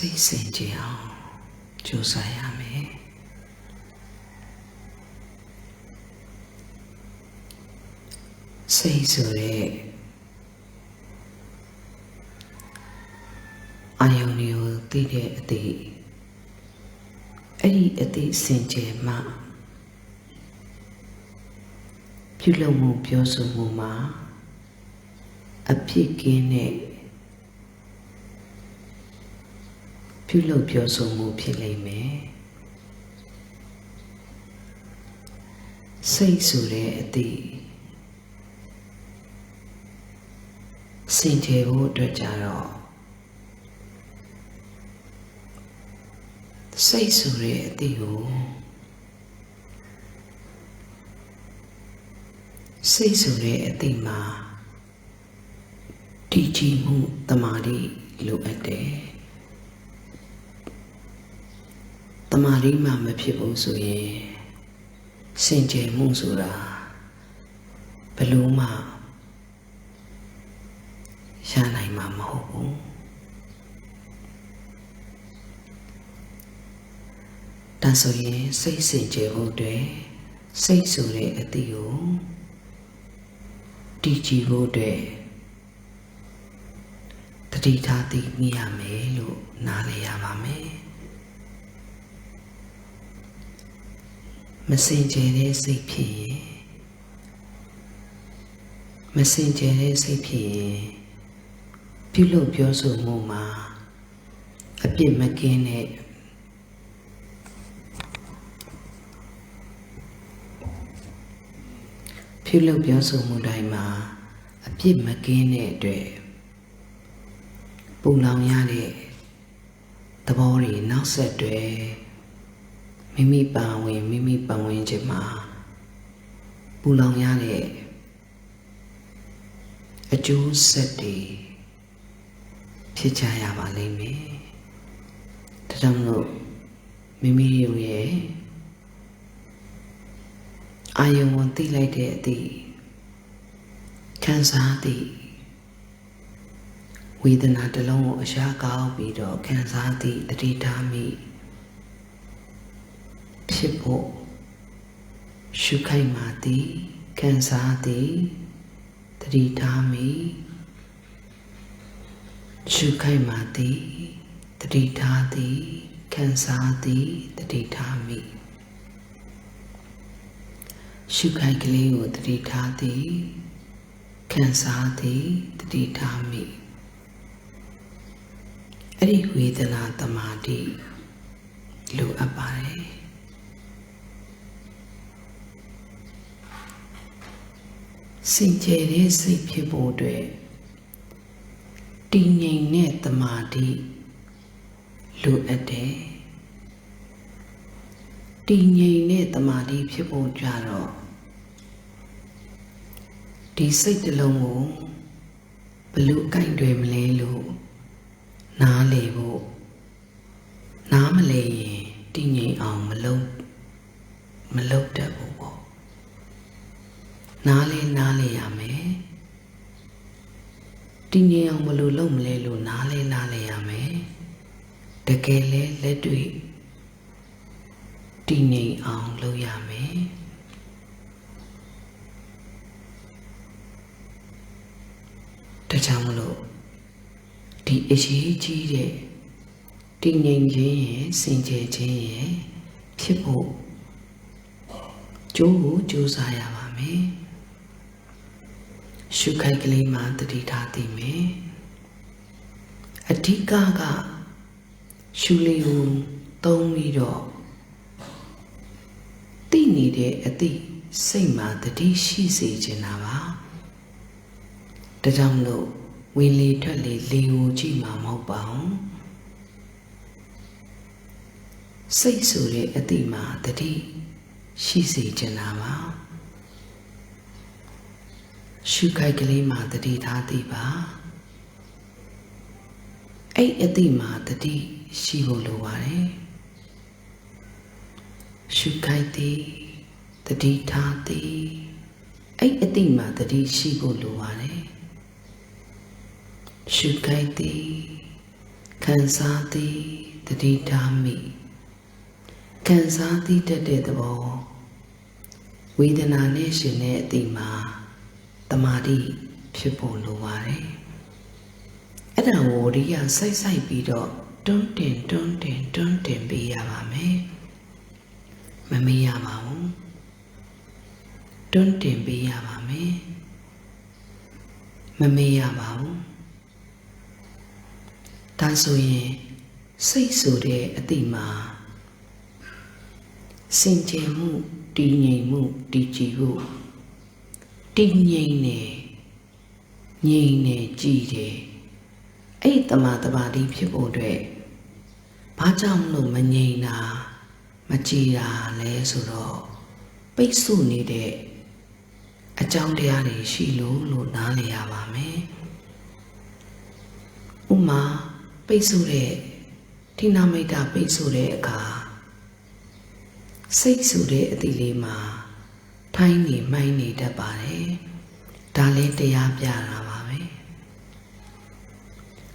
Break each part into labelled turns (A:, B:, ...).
A: စိတ်စင်ကြယ်အောင်ကြိုးစားရမယ်စိတ်ဆိုတဲ့အာယုန်ကိုသိတဲ့အသည့်အဲ့ဒီအသည့်စင်ကြယ်မှပြုလုပ်မှုပြောဆိုမှုမှာအဖြစ်ကင်းတဲ့ပြုလုပ်ပြောဆိုမှုဖြစ်လိမ့်မယ်စိတ်ဆိုတဲ့အသည့်စင်ကြယ်ဖို့အတွက်ကြတော့စိတ်ဆိုတဲ့အသည့်ကိုစိတ်ဆိုတဲ့အသည့်မှာတည်ကြည်မှုတမာတိလိုအပ်တယ်တမာတိမှမဖြစ်ဘူးဆိုရင်စင်ကြယ်မှုဆိုတာဘယ်လို့မှရနိုင်မှာမဟုတ်ဘူးဒါဆိုရင်စိတ်စင်ကြယ်ဖို့အတွက်စိတ်ဆိုတဲ့အသည့်ကိုတည်ကြည်ဖို့အတွက်တတိထားသိမိရမယ်လို့နားလည်ရပါမယ်မစင်ကြယ်တဲ့စိတ်ဖြစ်ရင်မစင်ကြယ်တဲ့စိတ်ဖြစ်ရင်ပြုလုပ်ပြောဆိုမှုမှာအပြစ်မကင်းတဲ့ပြုလုပ်ပြောဆိုမှုတိုင်းမှာအပြစ်မကင်းတဲ့အတွက်ပူလောင်ရတဲ့သဘောတွေနောက်ဆက်တွဲမိမိပါဝင်ခြင်းမှာပူလောင်ရတဲ့အကျိုးဆက်တွေဖြစ်ကြရပါလိမ့်မယ်ဒါကြောင့်မို့မိမိရဲ့အာယုံကိုသိလိုက်တဲ့အသည့်ခံစားသည့်ဝေဒနာတစ်လုံးကိုအရှားကောက်ပြီးတော့ခံစားသည့်တတိထားမိဖြစ်ဖို့ရှုခိုက်မှသည်ခံစားသည်တတိထားမိရှုခိုက်မှသည်တတိထားသည်ခံစားသည်တတိထားမိရှုခိုက်ကလေးကိုတတိထားသည်ခံစားသည်တတိထားမိအဲ့ဒီဝေဒနာတမာတိလိုအပ်ပါတယ်စင်ကြယ်တဲ့စိတ်ဖြစ်ဖို့အတွက်တည်ငြိမ်တဲ့တမာတိလိုအပ်တယ်တည်ငြိမ်တဲ့တမာတိဖြစ်ဖို့ကြတော့ဒီစိတ်တစ်လုံးကိုဘယ်လိုကိုင်တွယ်မလဲလို့နားလေဖို့နားမလဲရင်တည်ငြိမ်အောင်မလုပ်တတ်ဘူးပေါ့နားလေရမယ်တည်ငြိမ်အောင်ဘယ်လိုလုပ်မလဲလို့နားလေရမယ်တကယ်လဲလက်တွေ့တည်ငြိမ်အောင်လုပ်ရမယ်ဒါကြောင့်မလို့ဒီအရေးကြီးတဲ့တည်ငြိမ်ခြင်းရဲ့စင်ကြယ်ခြင်းရဲ့ဖြစ်ဖို့ကြိုးစားရပါမယ်ရှုခိုက်ကလေးမှတတိထားသိမယ်အဓိကရှုလေးကိုသုံးပြီးတော့သိနေတဲ့အသည့်စိတ်မှာတတိရှိစေချင်တာပါဒါကြောင့်လို့ဝင်လေထွက်လေလေကိုကြည့်မှာမဟုတ်ပါဘူးစိတ်ဆိုတဲ့အသည့်မှာတတိရှိစေချင်တာပါရှုခိုက်ကလေးမှာတတိထားသိပါအဲ့အသည့်မှာတတိရှိဖို့လိုပါတယ်ရှုခိုက်သည်တတိထားသည်အဲ့အသည့်မှာတတိရှိဖို့လိုပါတယ်ရှုခိုက်သည်ခံ ခံစားသည်တတိထားမိခံစားသည်တတ်တဲ့သဘောဝေဒနာနဲ့ရှင်တဲ့အတိမှာတမာတိဖြစ်ဖို့လိုပါတယ်အဲ့ဒါကိုဝိရိယစိုက်ပြီးတော့တွန်းတင်ပေးရပါမယ်မမေ့ရပါဘူးတွန်းတင်ပေးရပါမယ်မမေ့ရပါဘူးဒါဆိုရင်စိတ်ဆိုတဲ့အတိမှာစင်ကြယ်မှုတည်ငြိမ်မှုတည်ကြည်မှုတည်ငြိမ်နေငြိမ်နေကြည်တယ်အဲ့တမာတပါတိဖြစ်ဖို့အတွက်ဘာကြောင့်လို့မငြိမ်တာမကြည်တာလဲဆိုတော့ပိတ်ဆို့နေတဲ့အကြောင်းတရားတွေရှိလို့နားလည်ရပါမယ်ဥမာပိတ်ဆို့တဲ့ဌိနမိတ်တာပိတ်ဆို့တဲ့အခါစိတ်ဆိုတဲ့အတိလေးမှာထိုင်းနေမှိုင်းနေတတ်ပါတယ်ဒါလည်းတရားပြတာပါပဲ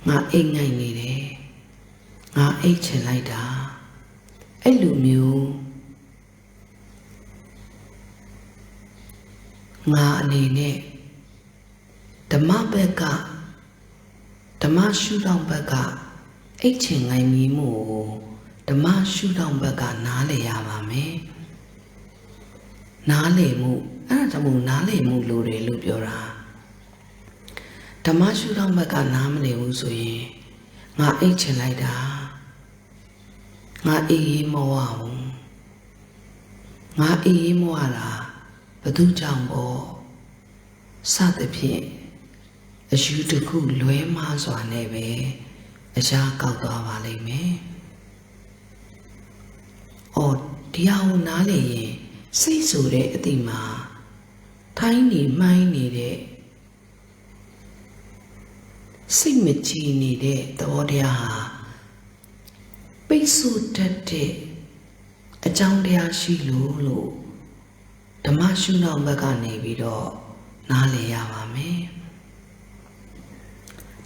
A: ငါအိတ်ငိုက်နေတယ်ငါအိတ်ချင်လိုက်တာအဲ့လိုမျိုးငါအနေနဲ့ဓမ္မဘက်ကဓမ္မရှုထောင့်ဘက်ကအိတ်ချင်ငိုင်မီမှုကိုဓမ္မရှုထောင့်ဘက်ကနားလည်ရပါမယ်နားလည်မှုအဲ့ဒါကြောင့်နားလည်မှုလိုတယ်လို့ပြောတာဓမ္မရှုထောင့်ဘက်ကနားမလည်ဘူးဆိုရင်ငါအိတ်ချင်လိုက်တာငါအေးအေးမောရအောင်ငါအေးအေးမောရတာဘသူကြောင့်ပေါ့စသဖြင့်အယူတစ်ခုလွဲမှားစွာနဲ့ပဲအရာကောက်သွားပါလိမ့်မယ်။အော်တရားကိုနားလည်ရင်စိတ်ဆိုတဲ့အတိမှာထိုင်းနေမှိုင်းနေတဲ့စိတ်မကြည်နေတဲ့သဘောတရားဟာပိတ်ဆို့တတ်တဲ့အကြောင်းတရားရှိလို့ဓမ္မရှုနောက်ဘက်ကနေပြီးတော့နားလည်ရပါမယ်။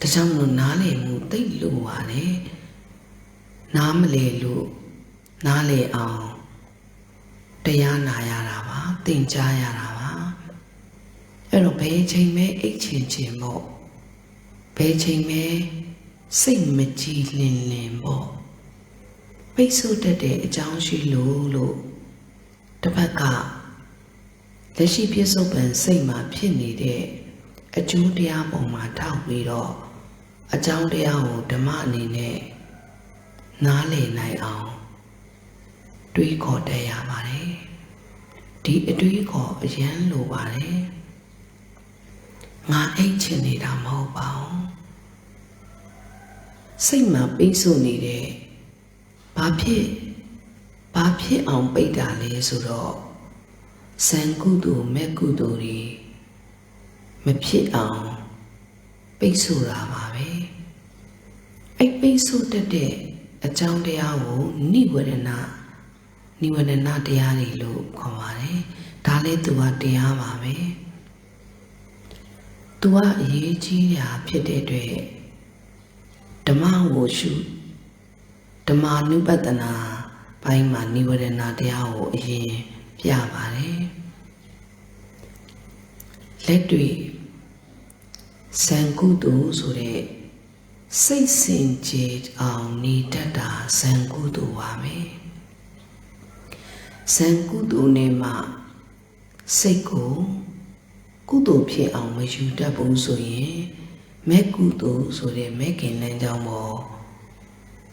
A: ဒါကြောင့်မို့နားလည်မှုသိလို့ပါတယ်။နားမလည်လို့နားလည်အောင်တရားနာရတာပါ။သင်ကြားရတာပါ။အဲ့တော့ဘယ်ချိန်မဲအိတ်ချင်ပေါ့။ဘယ်ချိန်မဲစိတ်မကြည်လင်ပေါ့။ပိတ်ဆို့တတ်တဲ့အကြောင်းရှိလို့တစ်ဖက်ကလက်ရှိပြစ္ဆုတ်ပံစိတ်မှာဖြစ်နေတဲ့အကျိုးတရားပေါ်မှာထောက်ပြီးတော့အကြောင်းတရားကိုဓမ္မအနေနဲ့နားလည်နိုင်အောင်တွေးခေါ်တတ်ရပါတယ်ဒီအတွေးခေါ်အရန်လိုပါတယ်ငါအိတ်ချင်နေတာမဟုတ်ပါဘူးစိတ်မှာပိတ်ဆို့နေတဲ့ဘာဖြစ်အောင်ပိတ်တာလဲဆိုတော့စံကုသိုလ်မဲ့ကုသိုလ်တွေမဖြစ်အောင်ပိတ်ဆို့တာပါပဲအဲ့ပိတ်ဆို့တတ်တဲ့အကြောင်းတရားကိုနိဝရဏတရားတွေလို့ခေါ်ပါတယ်ဒါလည်းသူကတရားပါပဲသူကအရေးကြီးတာဖြစ်တဲ့အတွက်ဓမ္မကိုရှုဓမ္မနုပတနာပိုင်းမှာနိဝရဏတရားကိုအရင်ပြပါတယ်လက်တွေ့စံကုသိုလ်ဆိုတဲ့စိတ်စင်ကြယ်အောင်နေတတ်တာစံကုသိုလ်ပါပဲစံကုသိုလ်နဲ့မှစိတ်ကိုကုသိုလ်ဖြစ်အောင်မယူတတ်ဘူးဆိုရင်မဲ့ကုသိုလ်ဆိုတဲ့မဲ့ခင်လမ်းကြောင်းပေါ်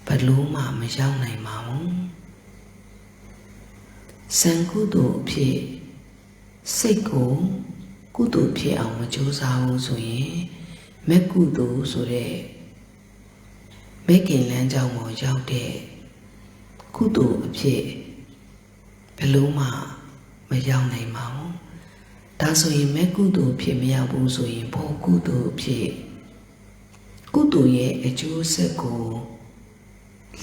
A: ဘလို့မှမရောက်နိုင်ပါဘူးစံကုသိုလ်ဖြစ်စိတ်ကိုကုသိုလ်ဖြစ်အောင်မကြိုးစားဘူးဆိုရင်မဲ့ကုသိုလ်ဆိုတဲ့မဲ့ခင်လမ်းကြောင်းပေါ်ရောက်တဲ့ကုသိုလ်အဖြစ်ဘလို့မှမရောက်နိုင်ပါဘူးဒါဆိုရင်မဲ့ကုသိုလ်ဖြစ်မရောက်ဘူးဆိုရင်ဘောကုသိုလ်ဖြစ်ကုသိုလ်ရဲ့အကျိုးဆက်ကို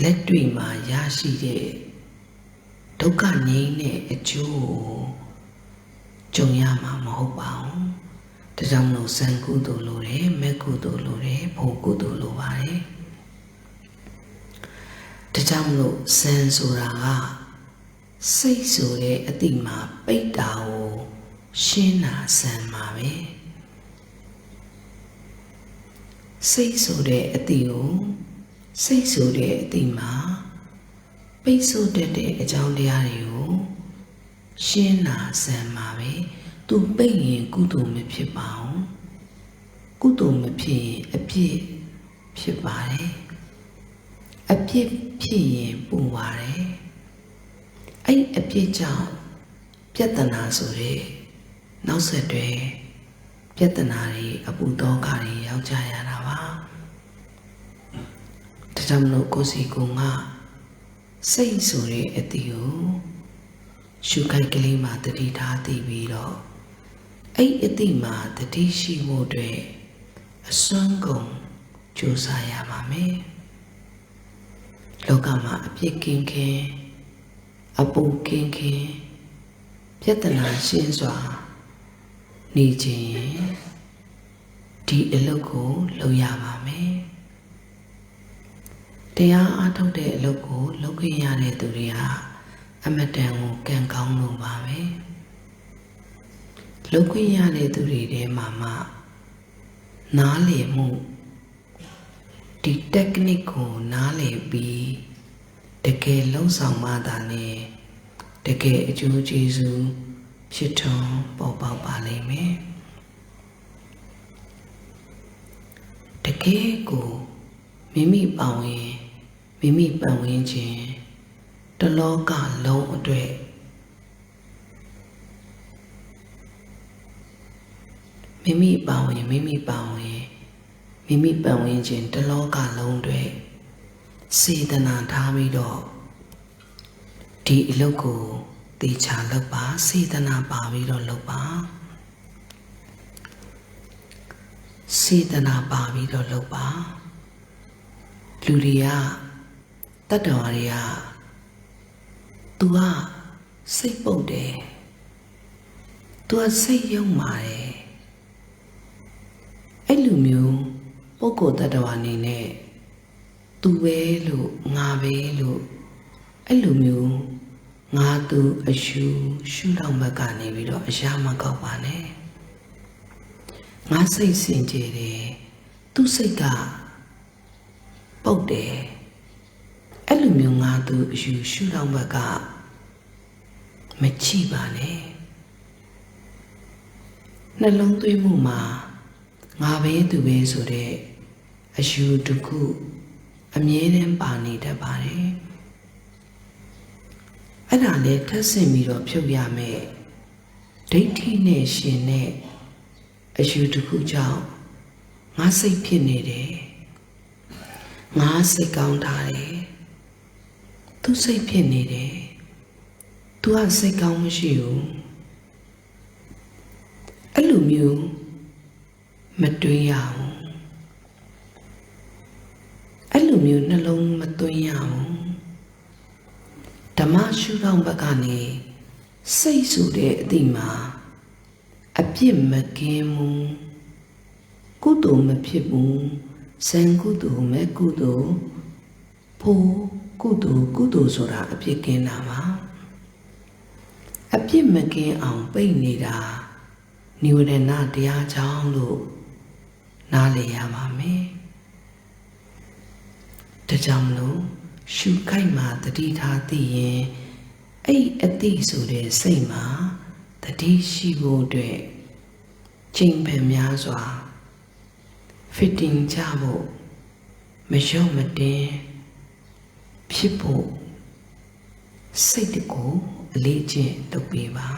A: လက်တွေ့မှာရရှိတဲ့ဒုက္ခငြိမ်းတဲ့အကျိုးကိုကြုံရမှာမဟုတ်ပါဘူး။ဒါကြောင့်လို့စံကုသိုလ်လိုတယ်၊မဲ့ကုသိုလ်လိုတယ်၊ဘုံကုသိုလ်လိုပါတယ်။ ကြောင့်မလို့ဇန်ဆိုတာကစိတ်ဆိုတဲ့အတိမှာပိတ်တာကိုရှင်းတာဇန်မှာပဲစိတ်ဆိုတဲ့အတိကိုစိတ်ဆိုတဲ့အတိမှာပိတ်ဆို့တတ်တဲ့အကြောင်းတရားတွေကိုရှင်းတာဇန်မှာပဲသူပိတ်ရင်ကုသိုလ်မဖြစ်ပါဘူးကုသိုလ်မဖြစ်ရင်အပြစ်ဖြစ်ပါတယ်အပြစ်ဖြစ်ရင်ပူပါတယ်အဲ့အပြစ်ကြောင့်ပြဿနာဆိုတဲ့နောက်ဆက်တွဲပြဿနာတွေအပူသောကတွေရောက်ကြရတာပါဒါကြောင့်မလို့ကိုယ်စီကိုငါစိတ်ဆိုတဲ့အတီကိုရှုခိုက်ကလေးမှာတတိထားသိပြီးတော့အဲ့အတီမှာတတိရှိဖို့အတွက်အစွမ်းကုန်ကြိုးစားရပါမယ်လောကမှာအပြစ်ကင်းခြင်းအပူကင်းခြင်းပြဿနာရှင်းစွာနေခြင်းဒီအလုပ်ကိုလုပ်ရပါမယ်တရားအားထုတ်တဲ့အလုပ်ကိုလုပ်ခွင့်ရတဲ့သူတွေဟာအမတန်ကိုကံကောင်းလို့ပါပဲလုပ်ခွင့်ရတဲ့သူတွေထဲမှာမှနားလည်မှုဒီ technique ကိုနားလည်ပြီးတကယ်လုံဆောင်မှသာနဲ့တကယ်အကျိုးကျေးဇူးဖြစ်ထွန်းပေါ်ပေါက်ပါလိမ့်မယ်တကယ်ကိုမိမိပါဝင်မိမိပတ်ဝန်းကျင်တလောကလုံးအတွက်မိမိပါဝင်မိမိပတ်ဝန်းကျင်တလောကလုံးအတွက်စေတနာထားပြီးတော့ဒီအလုပ်ကိုတေချာလုပ်ပါစေတနာပါပြီးတော့လုပ်ပါစေတနာပါပြီးတော့လုပ်ပါလူတွေကတတ္တဝါတွေက तू ကစိတ်ပုတ်တယ် तू ကစိတ်ယုံပါတယ်အဲ့လိုမျိုးပုဂ္ဂိုလ်တ attva အနေနဲ့သူပဲလို့ငါပဲလို့အဲ့လိုမျိုးငါသူအယူရှုထောင့်ဘက်ကနေပြီးတော့အရာမကောက်ပါနဲ့ငါစိတ်စင်ကြယ်တယ်သူစိတ်ကပုတ်တယ်အဲ့လိုမျိုးငါသူအယူရှုထောင့်ဘက်ကမကြည့်ပါနဲ့နှလုံးသွင်းမှုမှာငါပဲသူပဲဆိုတဲ့အယူတစ်ခုအမြဲတမ်းပါနေတတ်ပါတယ်အဲ့ဒါလည်းထပ်ဆင့်ပြီးတော့ဖြုတ်ရမယ်ဒိဋ္ဌိနဲ့ရှင်နဲ့အယူတစ်ခုကြောင့်ငါစိတ်ဖြစ်နေတယ်ငါစိတ်ကောင်းထားတယ်သူစိတ်ဖြစ်နေတယ်သူကစိတ်ကောင်းမရှိဘူးအဲ့လိုမျိုးမတွေးရဘူးအဲ့လိုမျိုးနှလုံးမသွင်းရဘူးဓမ္မရှုထောင့်ဘက်ကနေစိတ်ဆိုတဲ့အတိမှာအပြစ်မကင်းဘူးကုသိုလ်မဖြစ်ဘူးဇန်ကုသိုလ်မဲ့ကုသိုလ်ဖို့ကုသိုလ်ဆိုတာအပြစ်ကင်းတာပါအပြစ်မကင်းအောင်ပိတ်နေတာနိဝရဏတရားကြောင့်လို့နားလည်ရပါမယ်ဒါကြောင့်မလို့ရှုခိုက်မှာတတိထားသိရင်အဲ့အတိဆိုတဲ့စိတ်မှာတတိရှိဖို့အတွက်ချိန်ပင်များစွာ fitting ကြဖို့မလျော့မတင်းဖြစ်ဖို့စိတ်တကူအလေးကျင့်လုပ်ပေးပါ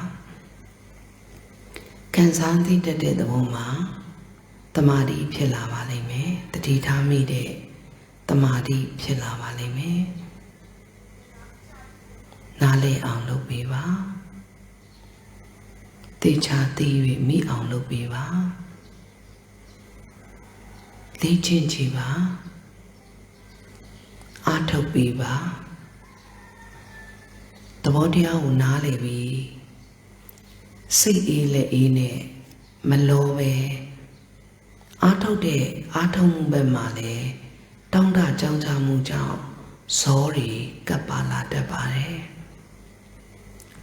A: ခံစားသိတတ်တဲ့သဘောမှာတမာတိဖြစ်လာပါလိမ့်မယ်တတိထားမိတဲ့တမာတိဖြစ်လာပါလိမ့်မယ်နားလည်အောင်လုပ်ပေးပါတေချာသိ၍မိအောင်လုပ်ပေးပါလေ့ကျင့်ကြည့်ပါအားထုတ်ပေးပါသဘောတရားကိုနားလည်ပြီးစိတ်အေးလက်အေးနဲ့မလောပဲအားထုတ်တဲ့အားထုတ်မှုဘက်မှာလည်းတောင်းတကြောင်းချမှုကြောင့် sorry kapala dabare.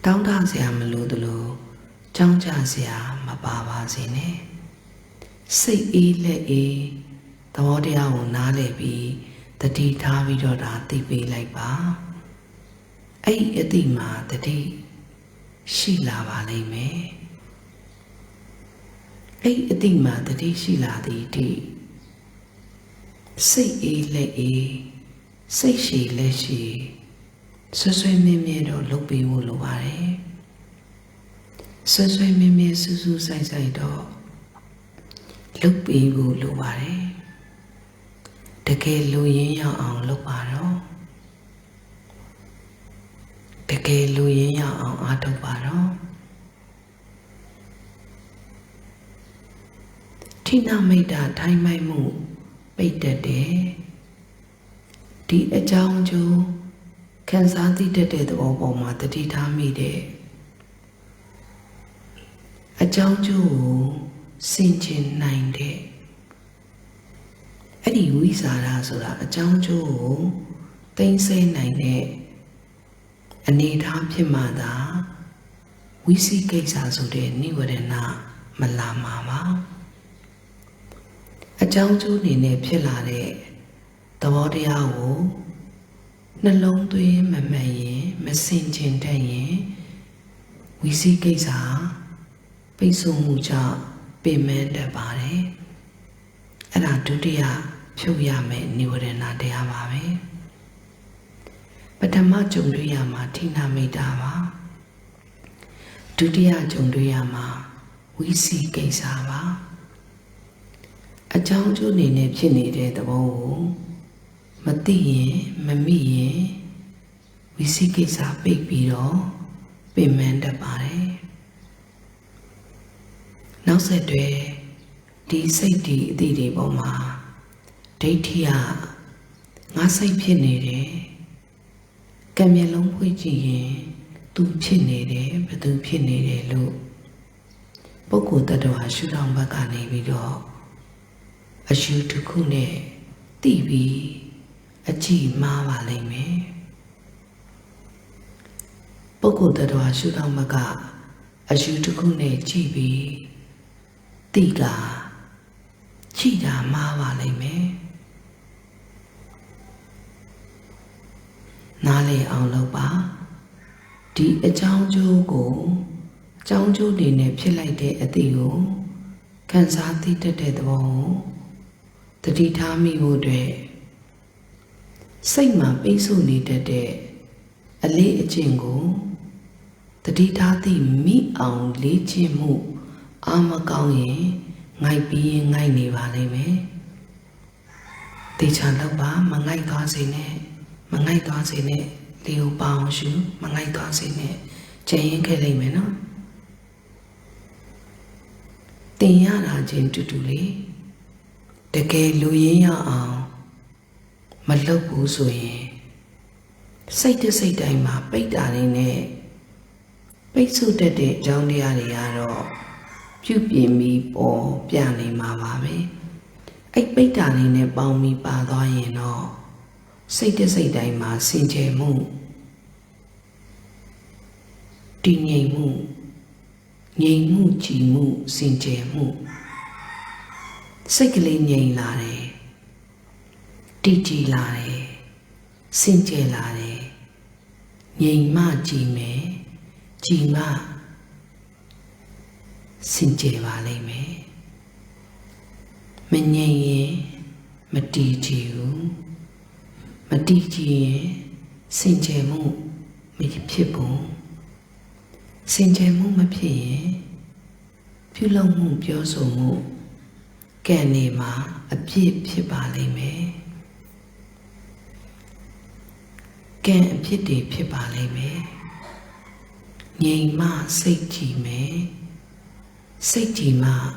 A: Down sia meludulu, jangja sia mababa sine. Say le the audio nale be the tea tavi doda tipi like ba. Ay edima the tea. Sheila valley me. Ay edima the tea sheila the tea. Say le say she le she. So me do look be wool away. So me susu sai do. Look be wool away. The gay Louis on look baro. The gay Louis on auto baro. Tina made that time my move. Wait the day. The a John Joe can Santi the dead of my the tea me day. A John Joe singeing 9 day. Eddie Wizara so that a John Joe things say 9 day. A need happy mother. We see cases so they knew than na malama. A John Joe in a pillar. The body owl, the long to him, a may, messaging day. We see Gaza, be so mucha, be men the body. And I do the Puya men knew it and they are. But the much on the Martina made our. Do the Jonduyama, we see Gaza. A John Joe in a chinny the bowl. Mati Mami, we see kids are big beetle, be men the body. Now said they say the boma, they tia, Nasai pinade, Camelon Puji, do pinade, but do pinade look. Boko that do I shoot on Bacane video. A shoot to Kune, TV. A G Mava Lame Boko that was shoot on Maga, a shoot to Kune GB Tiga Chida Mava Lame Nale on Loba D a Jounjo go Jounjo Dine Pilate at the O Kansati the dead wall the Ditami would say my peso needed a lay a jingle. The ditati me on leche mo, armor going, night being I never me. The chandaba, Mangai gods in it, Mangai gods in it, Leo Bao shoe, Mangai gods in it, Jay Kalimeno. The Yana Jim to do the gay Louis on. Malobu so ye. Say to say time, bait in it. Bait so that it, John the Ariaro. Pupi me or piani mavabe. I bait in it, bow me by the no. Say to say time, sinje moo. Dinye moo. Ye moo chi moo, sinje moo. Sickly nye lare. Tiji lare, sinje lare, Yema jime, jima, sinje vale me. Menye, matiji, sinje mu, me pibu, sinje mu ma pie, pulo mu pioso mu, kenema, a pie vale me. Can a pity pipale me. Yea ma say ji me. Say ji ma.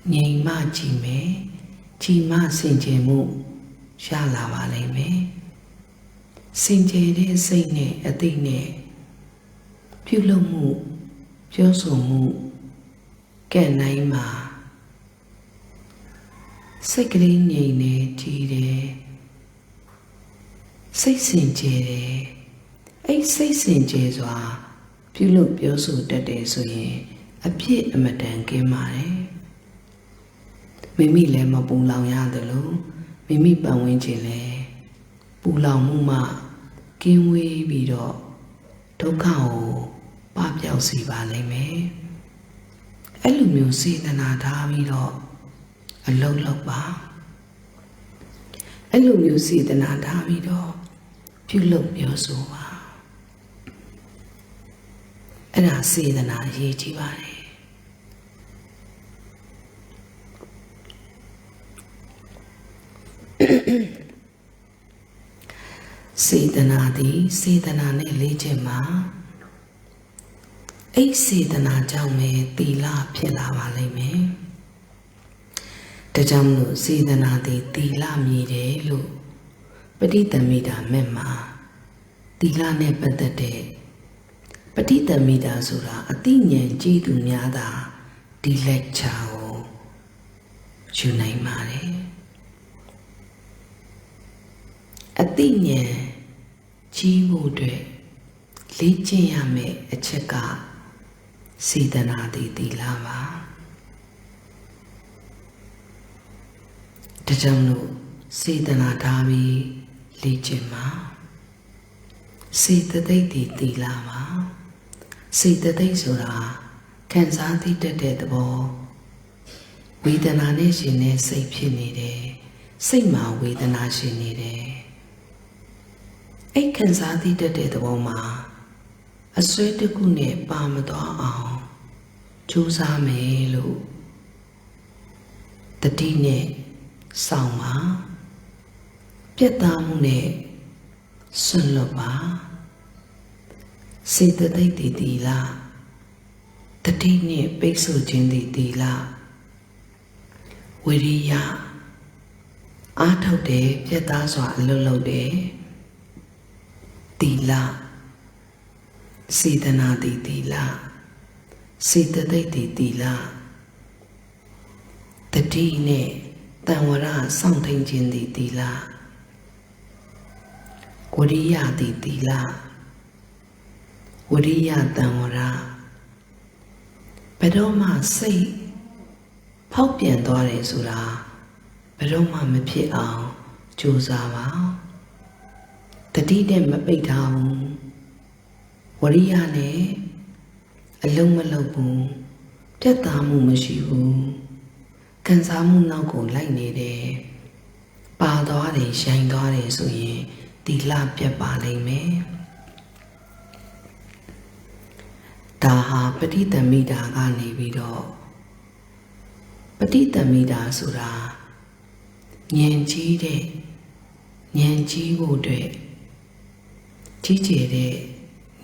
A: Yea ma ji me. Ji ma sinje mu. Shala vale me. Sinje de say ne a thing ne. Pulo mu. Pioso mu. Can I ma. စိတ်ကလေးငြိမ်နေကြည်တယ်စိတ်စင်ကြယ်တယ်အဲ့စိတ်စင်ကြယ်စွာပြုလုပ်ပြောဆိုတတ်တယ်ဆိုရင်အပြစ်အမတန်ကင်းပါတယ်မိမိလည်းမပူလောင်ရသလိုမိမိပတ်ဝန်းကျင်လည်းပူလောင်မှုမှကင်းဝေးပြီးတော့ဒုက္ခကိုပပျောက်စေပါလိမ့်မယ်အဲ့လိုမျိုးစေတနာထားပြီးတော့အလုံးလုံးပါအဲ့လိုမျိုးစေတနာထားပြီးတော့ပြုလုပ်ပြောဆိုပါအဲ့ဒါစေတနာအရေးကြီးပါတယ်စေတနာသည်စေတနာနဲ့လေ့ကျင့်မှာအဲ့စေတနာကြောင့်ပဲသီလဖြစ်လာပါလိမ့်မယ်ဒါကြောင့်လို့စေတနာသည်သီလမြည်တယ်လို့ပဋိသမိတာမဲ့မှာသီလနဲ့ပတ်သက်တဲ့ပဋိသမိတာဆိုတာအသိဉာဏ်ကြီးသူများသာဒီလက်ချာကိုယူနိုင်ပါတယ်အသိဉာဏ်ကြီးဖို့အတွက်လေ့ကျင့်ရမယ့်အချက်ကစေတနာတည်သီလပါဒါကြောင့်လို့စေတနာထားပြီးလေ့ကျင့်ပါစေတသိက်တည်သီလပါစေတသိက်ဆိုတာခံစားသိတတ်တဲ့သဘောဝေဒနာနဲ့ရှင်တဲ့စိတ်ဖြစ်နေတယ်စိတ်မှာဝေဒနာရှင်နေတယ်အဲ့ခံစားသိတတ်တဲ့သဘောမှာအစွဲတစ်ခုနဲ့ပါမသွားအောင်ကြိုးစားမယ်လို့တတိနဲ့စောင့်ပါပြတ်သားမှုနဲ့ဆွလွတ်ပါစေတသိက်တည်သီလတတိနဲ့ပိတ်ဆို့ခြင်းတည်သီလဝိရိယအားထုတ်တယ်ပြတ်သားစွာအလုပ်လုပ်တယ်သီလစေတနာတည်သီလစေတသိက်တည်သီလတတိနဲ့တန်ဝရစောင့်ထိန်ခြင်းတည်သီလဝရိယတည်သီလဝရိယတန်ဝရဘယ်တော့မှစိတ်ဖောက်ပြန်သွားတယ်ဆိုတာဘယ်တော့မှမဖြစ်အောင်ကြိုးစားပါတတိနဲ့မပိတ်ထားဘူးဝရိယနဲ့အလုံးမလုံးဘူးပြတ်သားမှုမရှိဘူးခံစားမှုနောက်ကိုလိုက်နေတယ်ပါသွားတယ်ရှိုင်သွားတယ်ဆိုရင်သီလပြတ်ပါလိမ့်မယ်ဒါဟာပဋိသမိတာကနေပြီးတော့ပဋိသမိတာဆိုတာဉာဏ်ကြီးတဲ့ဉာဏ်ကြီးဖို့အတွက်ကြီးကျယ်တဲ့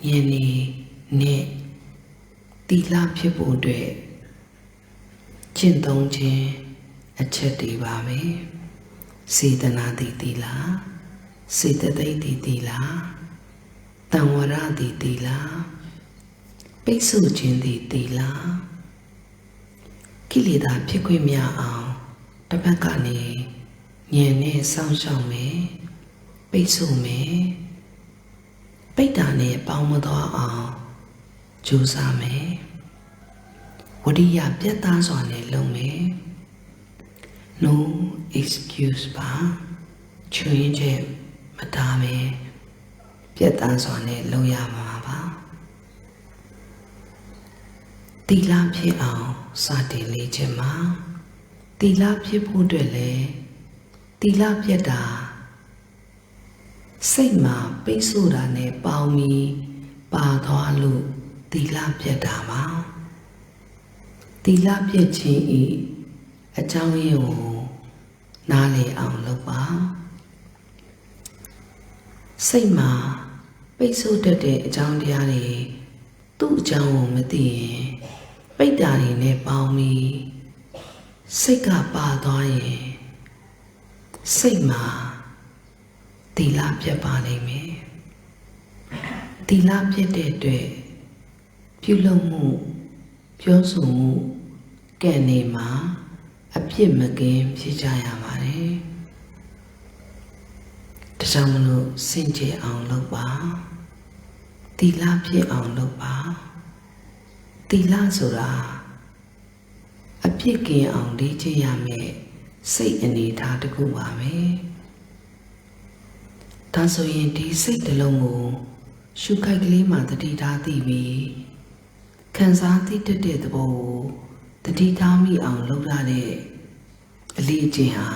A: ဉာဏ်နဲ့သီလဖြစ်ဖို့အတွက်ကျင့်သုံးခြင်းအချက်တွေပါပဲစေတနာတည်သီလစေတသိက်တည်သီလတန်ဝရတည်သီလပိတ်ဆို့ခြင်းတည်သီလကိလေသာဖြစ်ခွင့်များအောင်တစ်ဖက်ကနေဉာဏ်နဲ့စောင့်ရှောက်မယ်ပိတ်ဆို့မယ်ပိတ်တာနဲ့ပေါင်းမသွားအောင်ကြိုးစားမယ်ဝရိယပြတ်သားစွာနဲ့လုပ်မယ် no excuse ပါချွင်းချက်မတားပဲပြတ်သားစွာနဲ့လုပ်ရမှာပါသီလဖြစ်အောင်စတင်လေ့ကျင့်ပါသီလဖြစ်ဖို့အတွက်လည်းသီလပြတ်တာစိတ်မှာပိတ်ဆို့တာနဲ့ပေါင်းပြီးပါသွားလို့သီလပြတ်တာပါသီလပြတ်ခြင်းဤအကြောင်းရင်းကိုနားလည်အောင်လုပ်ပါစိတ်မှာပိတ်ဆို့တတ်တဲ့အကြောင်းတရားတွေသူ့အကြောင်းကိုမသိရင်ပိတ်တာတွေနဲ့ပေါင်းပြီးစိတ်ကပါသွားရင်စိတ်မှာသီလပြတ်ပါလိမ့်မယ်သီလပြတ်တဲ့အတွက်ပြုလုပ်မှုပြောဆိုမှုကံနေမှာ အပြစ်မကင်းဖြစ်ကြရပါတယ်ဒါကြောင့်မလို့စင်ကြယ်အောင်လုပ်ပါသီလဖြစ်အောင်လုပ်ပါသီလဆိုတာအပြစ်ကင်းအောင်လေ့ကျင့်ရမယ်စိတ်အနေထားတစ်ခုပါပဲဒါဆိုရင်ဒီစိတ်တစ်လုံးကိုရှုခိုက်ကလေးမှတတိထားသိပြီးခံစားသိတတ်တဲ့သဘောကိုတတိထားမိအောင်လုပ်ရတဲ့အလေးအကျင့်ဟာ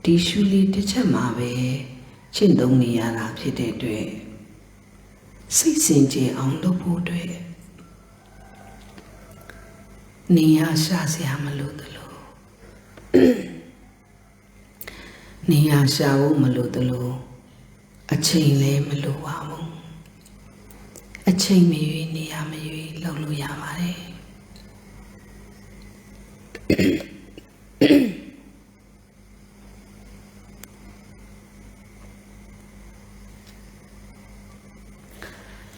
A: ဒီရှုလေးတစ်ချက်မှာပဲရှင်းသုံးနေရတာဖြစ်တဲ့အတွက်စိတ်စင်ကြယ်အောင်လုပ်ဖို့အတွက်နေရရှာစရာမလိုသလိုနေရရှာဖို့မလိုသလိုအချိန်လည်းမလိုပါဘူးအချိန်မရွေးနေရမရွေးလုပ်လို့ရပါတယ်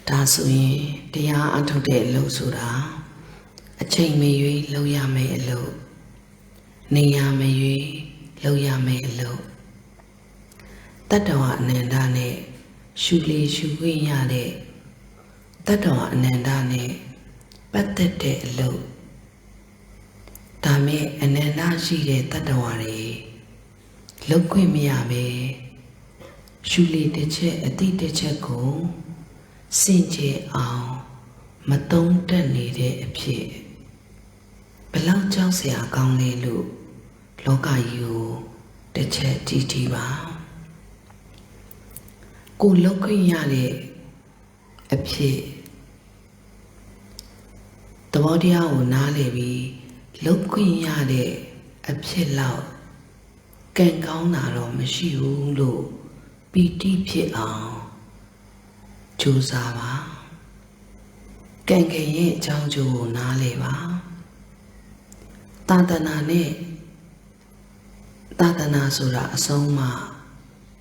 A: ဒါဆိုရင်တရားအထုတ်တဲ့အလုပ်ဆိုတာအချိန်မရွေးလုပ်ရမယ်အလုပ်နေရမရွေးလုပ်ရမယ်အလုပ်တတ္တဝအနန္တနဲ့ရှုလေရှုခွင့်ရတဲ့တတ္တဝအနန္တနဲ့ပတ်သက်တဲ့အလုပ်ဒါမဲ့အနန္တရှိတဲ့တတ္တဝတွေလုပ်ခွင့်မရပဲရှုလေတစ်ချက်အတိတစ်ချက်ကိုစင်ကြယ်အောင်မသုံးတတ်နေတဲ့အဖြစ်ဘလောက်ကြောက်စရာကောင်းလဲလို့လောကကြီးကိုတစ်ချက်ကြည့်ကြည့်ပါကိုလုပ်ခွင့်ရတဲ့အဖြစ်သဘောတရားကိုနားလည်ပြီးလုပ်ခွင့်ရတဲ့အဖြစ်လောက်ကံကောင်းတာတော့မရှိဘူးလို့ပီတိဖြစ်အောင်ကြိုးစားပါကံခင်ရဲ့အကြောင်းကျိုးကိုနားလည်ပါသာသနာနဲ့သာသနာဆိုတာအဆုံးမ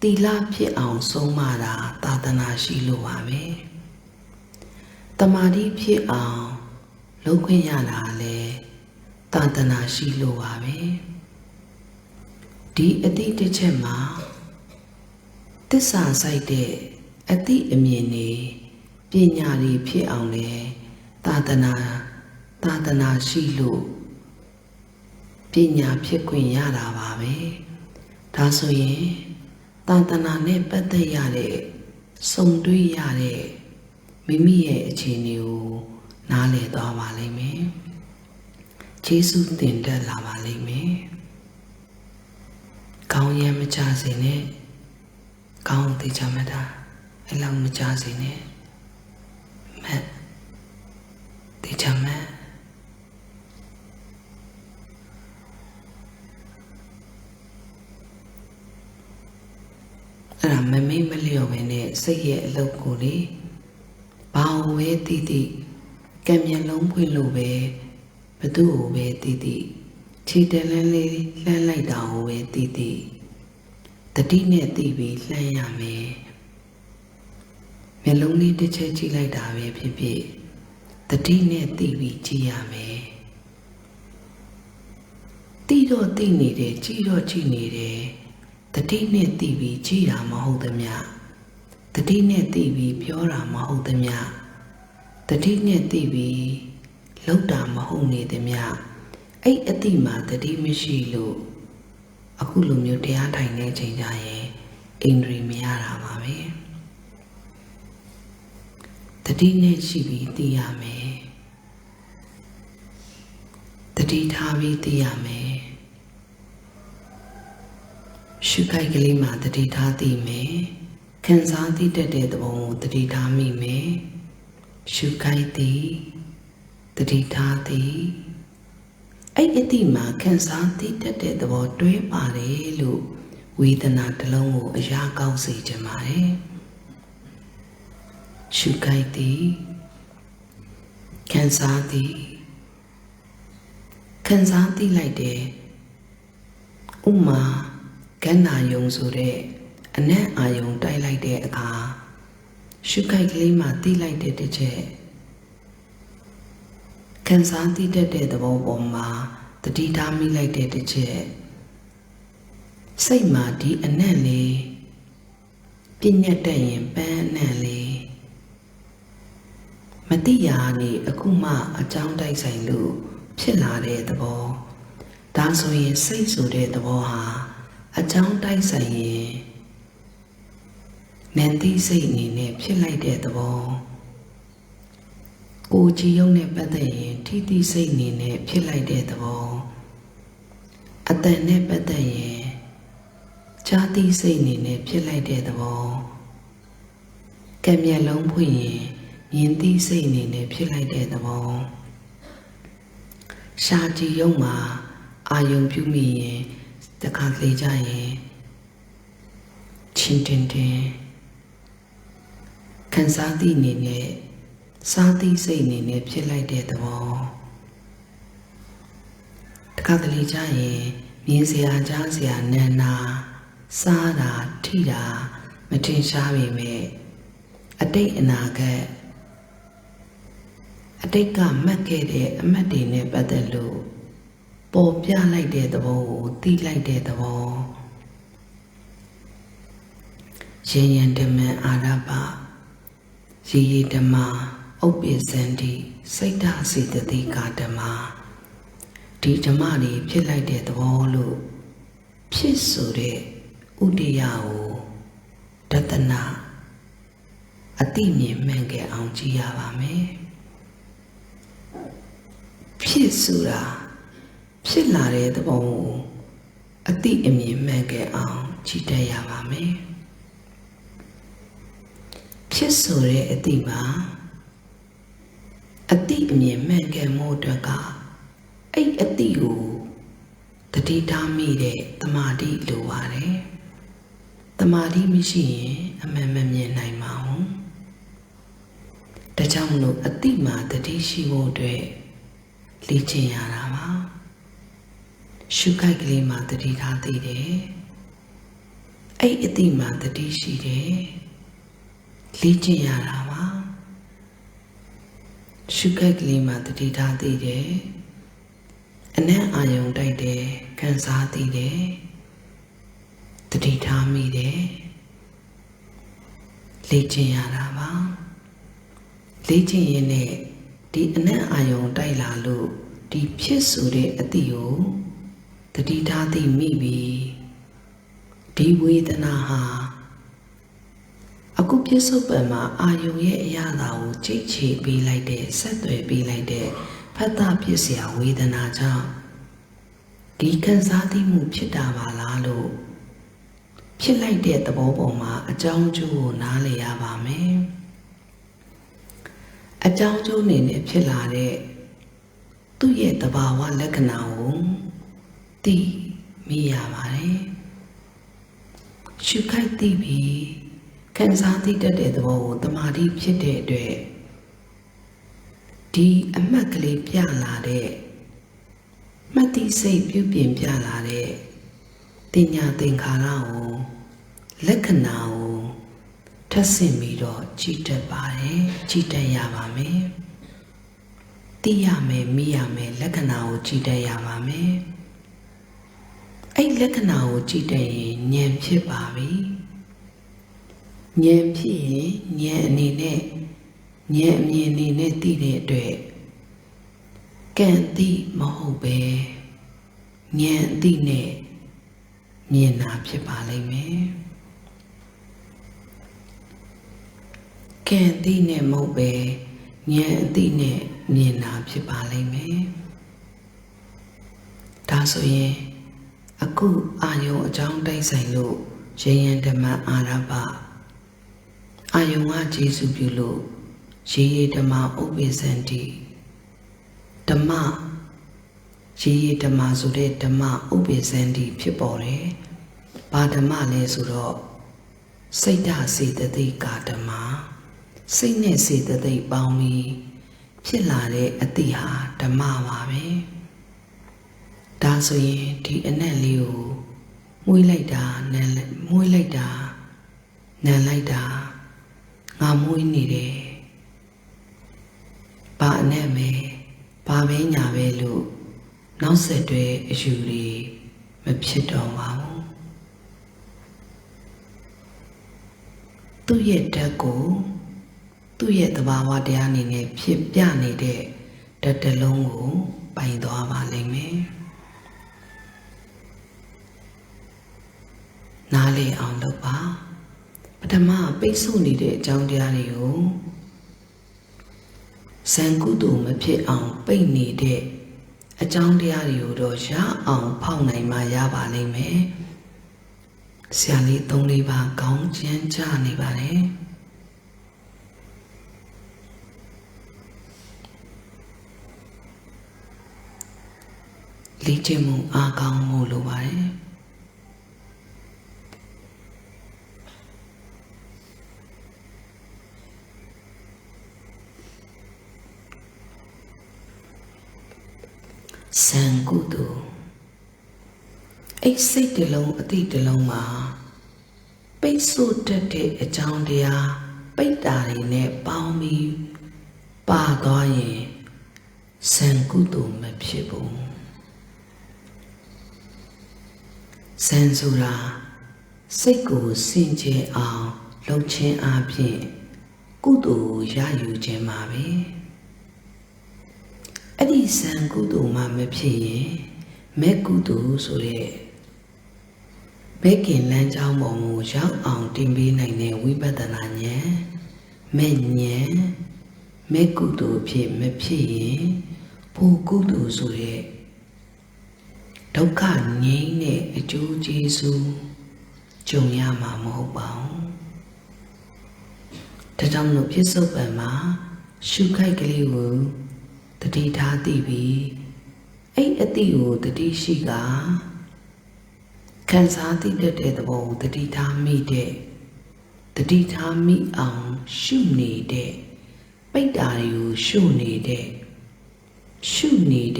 A: သီလဖြစ်အောင်ဆုံးမတာသာသနာရှိလို့ပါပဲတမာတိဖြစ်အောင်လုပ်ခွင့်ရတာလေသာသနာရှိလို့ပါပဲဒီအတိတစ်ချက်မှာသစ္စာဆိုင်တဲ့အတိအမြင်နေပညာတွေဖြစ်အောင်လေသာသနာရှိလို့ပညာဖြစ်ခွင့်ရတာပါပဲဒါဆိုရင်သာသနာနဲ့ပတ်သက်ရတဲ့စုံတွေ့ရတဲ့မိမိရဲ့အခြေအနေကိုနားလည်သွားပါလိမ့်မယ်ကျေးဇူးတင်တတ်လာပါလိမ့်မယ်ကောင်းရမကြစေနဲ့ကောင်းသိချမတာအဲ့လောက်မကြစေနဲ့မက်သိချမက်အဲ့ဒါမမိတ်မလျော့ပဲနဲ့စိတ်ရဲ့အလုပ်ကိုလေဘာဝဲတည်တည်ကံမျက်လုံးဖွင့်လို့ပဲဘသူ့ကိုပဲတည်တည်ခြေတလန်းလေးလှမ်းလိုက်တာကိုပဲတည်တည်တတိနဲ့တည်ပြီးလှမ်းရမယ်မျက်လုံးလေးတစ်ချက်ကြည့်လိုက်တာပဲဖြစ်ဖြစ်တတိနဲ့တည်ပြီးကြည့်ရမယ်တည်တော့တည်နေတယ်ကြည့်တော့ကြည့်နေတယ်တတိနဲ့တည်ပြီးကြည့်တာမဟုတ်သမျှတတိနဲ့တည်ပြီးပြောတာမဟုတ်သမျှတတိနဲ့တည်ပြီးလှုပ်တာမဟုတ်နေသမျှအဲ့အတိမှာတတိမရှိလို့အခုလိုမျိုးတရားထိုင်နေချိန်ကြရင်အိန္ဒြေမရတာပါပဲတတိနဲ့ရှိပြီးသိရမယ်တတိထားပြီးသိရမယ်ရှုခိုက်ကလေးမှာတတိထားသိမယ်ခံစားသိတတ်တဲ့သဘောကိုတတိထားမိမယ်ရှုခိုက်သည်တတိထားသည်အဲ့အတိမှာခံစားသိတတ်တဲ့သဘောတွဲပါတယ်လို့ဝေဒနာတစ်လုံးကိုအရာကောင်းစေချင်ပါတယ်ရှုခိုက်သည်ခံစားသည်ခံစားသိလိုက်တယ်ဥမာကန္နာယုံဆိုတဲ့အနက်အာယုံတိုက်လိုက်တဲ့အခါရှုခိုက်ကလေးမှာသိလိုက်တဲ့တစ်ချက်ခံစားသိတတ်တဲ့သဘောပေါ်မှာ တတိထားမိလိုက်တဲ့တစ်ချက်စိတ်မှာဒီအနက်လေးပြည့်ညတ်တဲ့ရင်ပန်းအနက်လေးမတိရာနေအခုမှအကြောင်းတိုက်ဆိုင်လို့ဖြစ်လာတဲ့သဘောဒါဆိုရင်စိတ်ဆိုတဲ့သဘောဟာအကြောင်းတိုက်ဆိုင်ရင်နန္တိစိတ်အနေနဲ့ဖြစ်လိုက်တဲ့သဘောကိုကြည်ယုံနဲ့ပတ်သက်ရင်ထိတိစိတ်အနေနဲ့ဖြစ်လိုက်တဲ့သဘောအတန်နဲ့ပတ်သက်ရင်ဈာတိစိတ်အနေနဲ့ဖြစ်လိုက်တဲ့သဘောကံမျက်လုံးဖွင့်ရင်မြင်သိစိတ်အနေနဲ့ဖြစ်လိုက်တဲ့သဘောရှာကြည်ယုံမှာအာယုံပြုမိရင်တခါလေကြရင်ချင်းတင်တင်ခံစားသည့်အနေနဲ့စားသည့်စိတ်အနေနဲ့ဖြစ်လိုက်တဲ့သဘောတခါလေကြရင်မြင်စရာကြားစရာနာနာစားတာထိတာမထင်ရှားပေမဲ့အတိတ်အနာဂတ်အတိတ်ကမှတ်ခဲ့တဲ့အမှတ်တွေနဲ့ပတ်သက်လို့ပေါ်ပြလိုက်တဲ့သဘောကိုသိလိုက်တဲ့သဘောရင်ရင်ဓမ္မအာရပရေရေဓမ္မဥပ္ပိသန္တိစိတ်ဓာစေတသိကာဓမ္မဒီဓမ္မတွေဖြစ်လိုက်တဲ့သဘောလို့ဖြစ်ဆိုတဲ့ဥဒိယကိုတတနာအတိမြင်မှန်ခဲ့အောင်ကြည့်ရပါမယ်ဖြစ်ဆိုတာဖြစ်လာတဲ့သဘောကိုအတိအမြင်မှန်ခဲ့အောင်ကြည့်တတ်ရပါမယ်ဖြစ်ဆိုတဲ့အတိမှာအတိအမြင်မှန်ခဲ့မှုအတွက်ကအဲ့အတိကိုတတိထားမိတဲ့တမာတိလိုပါတယ်တမာတိမရှိရင်အမှန်မမြင်နိုင်ပါဘူးဒါကြောင့်မလို့အတိမှာတတိရှိဖို့အတွက်လေ့ကျင့်ရတာပါရှုခိုက်ကလေးမှာတတိထားသိတယ်အဲ့အတိမှာတတိရှိတယ်လေ့ကျင့်ရတာပါရှုခိုက်ကလေးမှာတတိထားသိတယ်အနံ့အာယုံတိုက်တယ်ခံစားသိတယ်တတိထားမိတယ်လေ့ကျင့်ရတာပါလေ့ကျင့်ရင်နဲ့ဒီအနံ့အာယုံတိုက်လာလို့ဒီဖြစ်ဆိုတဲ့အတိကိုတတိထားသိမိပြီဒီဝေဒနာဟာအခုပြစ္ဆုတ်ပံမှာအာယုံရဲ့အရာသာကိုကြိတ်ချေပေးလိုက်တဲ့ဆက်သွယ်ပေးလိုက်တဲ့ဖတ်တာဖြစ်เสียဝေဒနာကြောင့်ဒီခံစားသိမှုဖြစ်တာပါလားလို့ဖြစ်လိုက်တဲ့သဘောပေါ်မှာအကြောင်းကျိုးကိုနားလည်ရပါမယ်အကြောင်းကျိုးအနေနဲ့ဖြစ်လာတဲ့သူ့ရဲ့သဘာဝလက္ခဏာကိုသိမိရပါတယ်ရှုခိုက်သိပြီးခံစားသိတတ်တဲ့သဘောကိုတမာတိဖြစ်တဲ့အတွက်ဒီအမှတ်ကလေးပြလာတဲ့မှတ်တိစိတ်ပြုပြင်ပြလာတဲ့တင်ညာသင်္ခါရကိုလက္ခဏာကိုထပ်ဆင့်ပြီးတော့ကြည်တတ်ပါတယ်ကြည်တတ်ရပါမယ်သိရမယ်မိရမယ်လက္ခဏာကိုကြည်တတ်ရပါမယ်အဲ့လက္ခဏာကိုကြည်တတ်ရင်ဉာဏ်ဖြစ်ပါပြီဉာဏ်ဖြစ်ရင်ဉာဏ်အနေနဲ့ဉာဏ်အမြင်အနေနဲ့သိတဲ့အတွက်ကံသိမဟုတ်ပဲဉာဏ်အသိနဲ့မြင်တာဖြစ်ပါလိမ့်မယ်ကံသိနဲ့မဟုတ်ပဲဉာဏ်အသိနဲ့မြင်တာဖြစ်ပါလိမ့်မယ်ဒါဆိုရင်အခုအာယုံအကြောင်းတိုက်ဆိုင်လို့ရေယံဓမ္မအာရပအာယုံကကျေစုပြုလို့ရေရေဓမ္မဥပ္ပိသန္တိဓမ္မရေရေဓမ္မဆိုတဲ့ဓမ္မဥပ္ပိသန္တိဖြစ်ပေါ်တယ်။ဘာဓမ္မလဲဆိုတော့စိတ်ဓာစေတသိက်ကာဓမ္မစိတ်နဲ့စေတသိက်ပေါင်းပြီးဖြစ်လာတဲ့အတိဟာဓမ္မပါပဲ။ဒါဆိုရင်ဒီအနက်လေးကိုမွေးလိုက်တာနမ်းမွေးလိုက်တာနမ်းလိုက်တာငါမွေးနေတယ်ဘာအနက်ပဲဘာပဲညာပဲလို့ နောက်ဆက်တွဲအယူတွေမဖြစ်တော့ပါဘူးသူ့ရဲ့ဓာတ်ကိုသူ့ရဲ့သဘာဝတရားအနေနဲ့ဖြစ်ပြနေတဲ့ဓာတ်တစ်လုံးကိုပိုင်သွားပါလိမ့်မယ်နားလေအောင်လုပ်ပါပထမပိတ်ဆို့နေတဲ့အကြောင်းတရားတွေကိုဇန်ကုသိုလ်မဖြစ်အောင်ပိတ်နေတဲ့အကြောင်းတရားတွေကိုတော့ရအောင်ဖောက်နိုင်မှရပါလိမ့်မယ်ဆရာလေး3-4ပါးကောင်းကျမ်းကြနေပါတယ်လေ့ကျင့်မှုအားကောင်းမှုလိုပါတယ်ဇန်ကုသိုလ်အိတ်စိတ်တစ်လုံးအတိတစ်လုံးမှာပိတ်ဆို့တတ်တဲ့အကြောင်းတရားပိတ်တာတွေနဲ့ပေါင်းပြီးပါသွားရင်ဇန်ကုသိုလ်မဖြစ်ဘူးဇန်ဆိုတာစိတ်ကိုစင်ကြယ်အောင်လုပ်ခြင်းအပြင်ကုသိုလ်ရယူခြင်းပါပဲအဲ့ဒီဇန်ကုသိုလ်မှမဖြစ်ရင်မဲ့ကုသိုလ်ဆိုတဲ့ဘဲကင်လမ်းကြောင်းပေါ်ကိုရောက်အောင်တင်ပေးနိုင်တဲ့ဝိပဿနာဉာဏ်မဲ့ဉာဏ်မဲ့ကုသိုလ်ဖြစ်မဖြစ်ရင်ဖို့ကုသိုလ်ဆိုတဲ့ဒုက္ခငြိမ်းတဲ့အကျိုးကျေးဇူးကြုံရမှာမဟုတ်ပါဘူးဒါကြောင့်လို့ပြစ္ဆုတ်ပံမှာရှုခိုက်ကလေးကိုတတိထားသိပြီးအဲ့အတိကိုတတိရှိကခံစားသိတတ်တဲ့သဘောကိုတတိထားမိတဲ့တတိထားမိအောင်ရှုနေတဲ့ပိတ်တာတွေကိုရှုနေတဲ့ရှုနေတ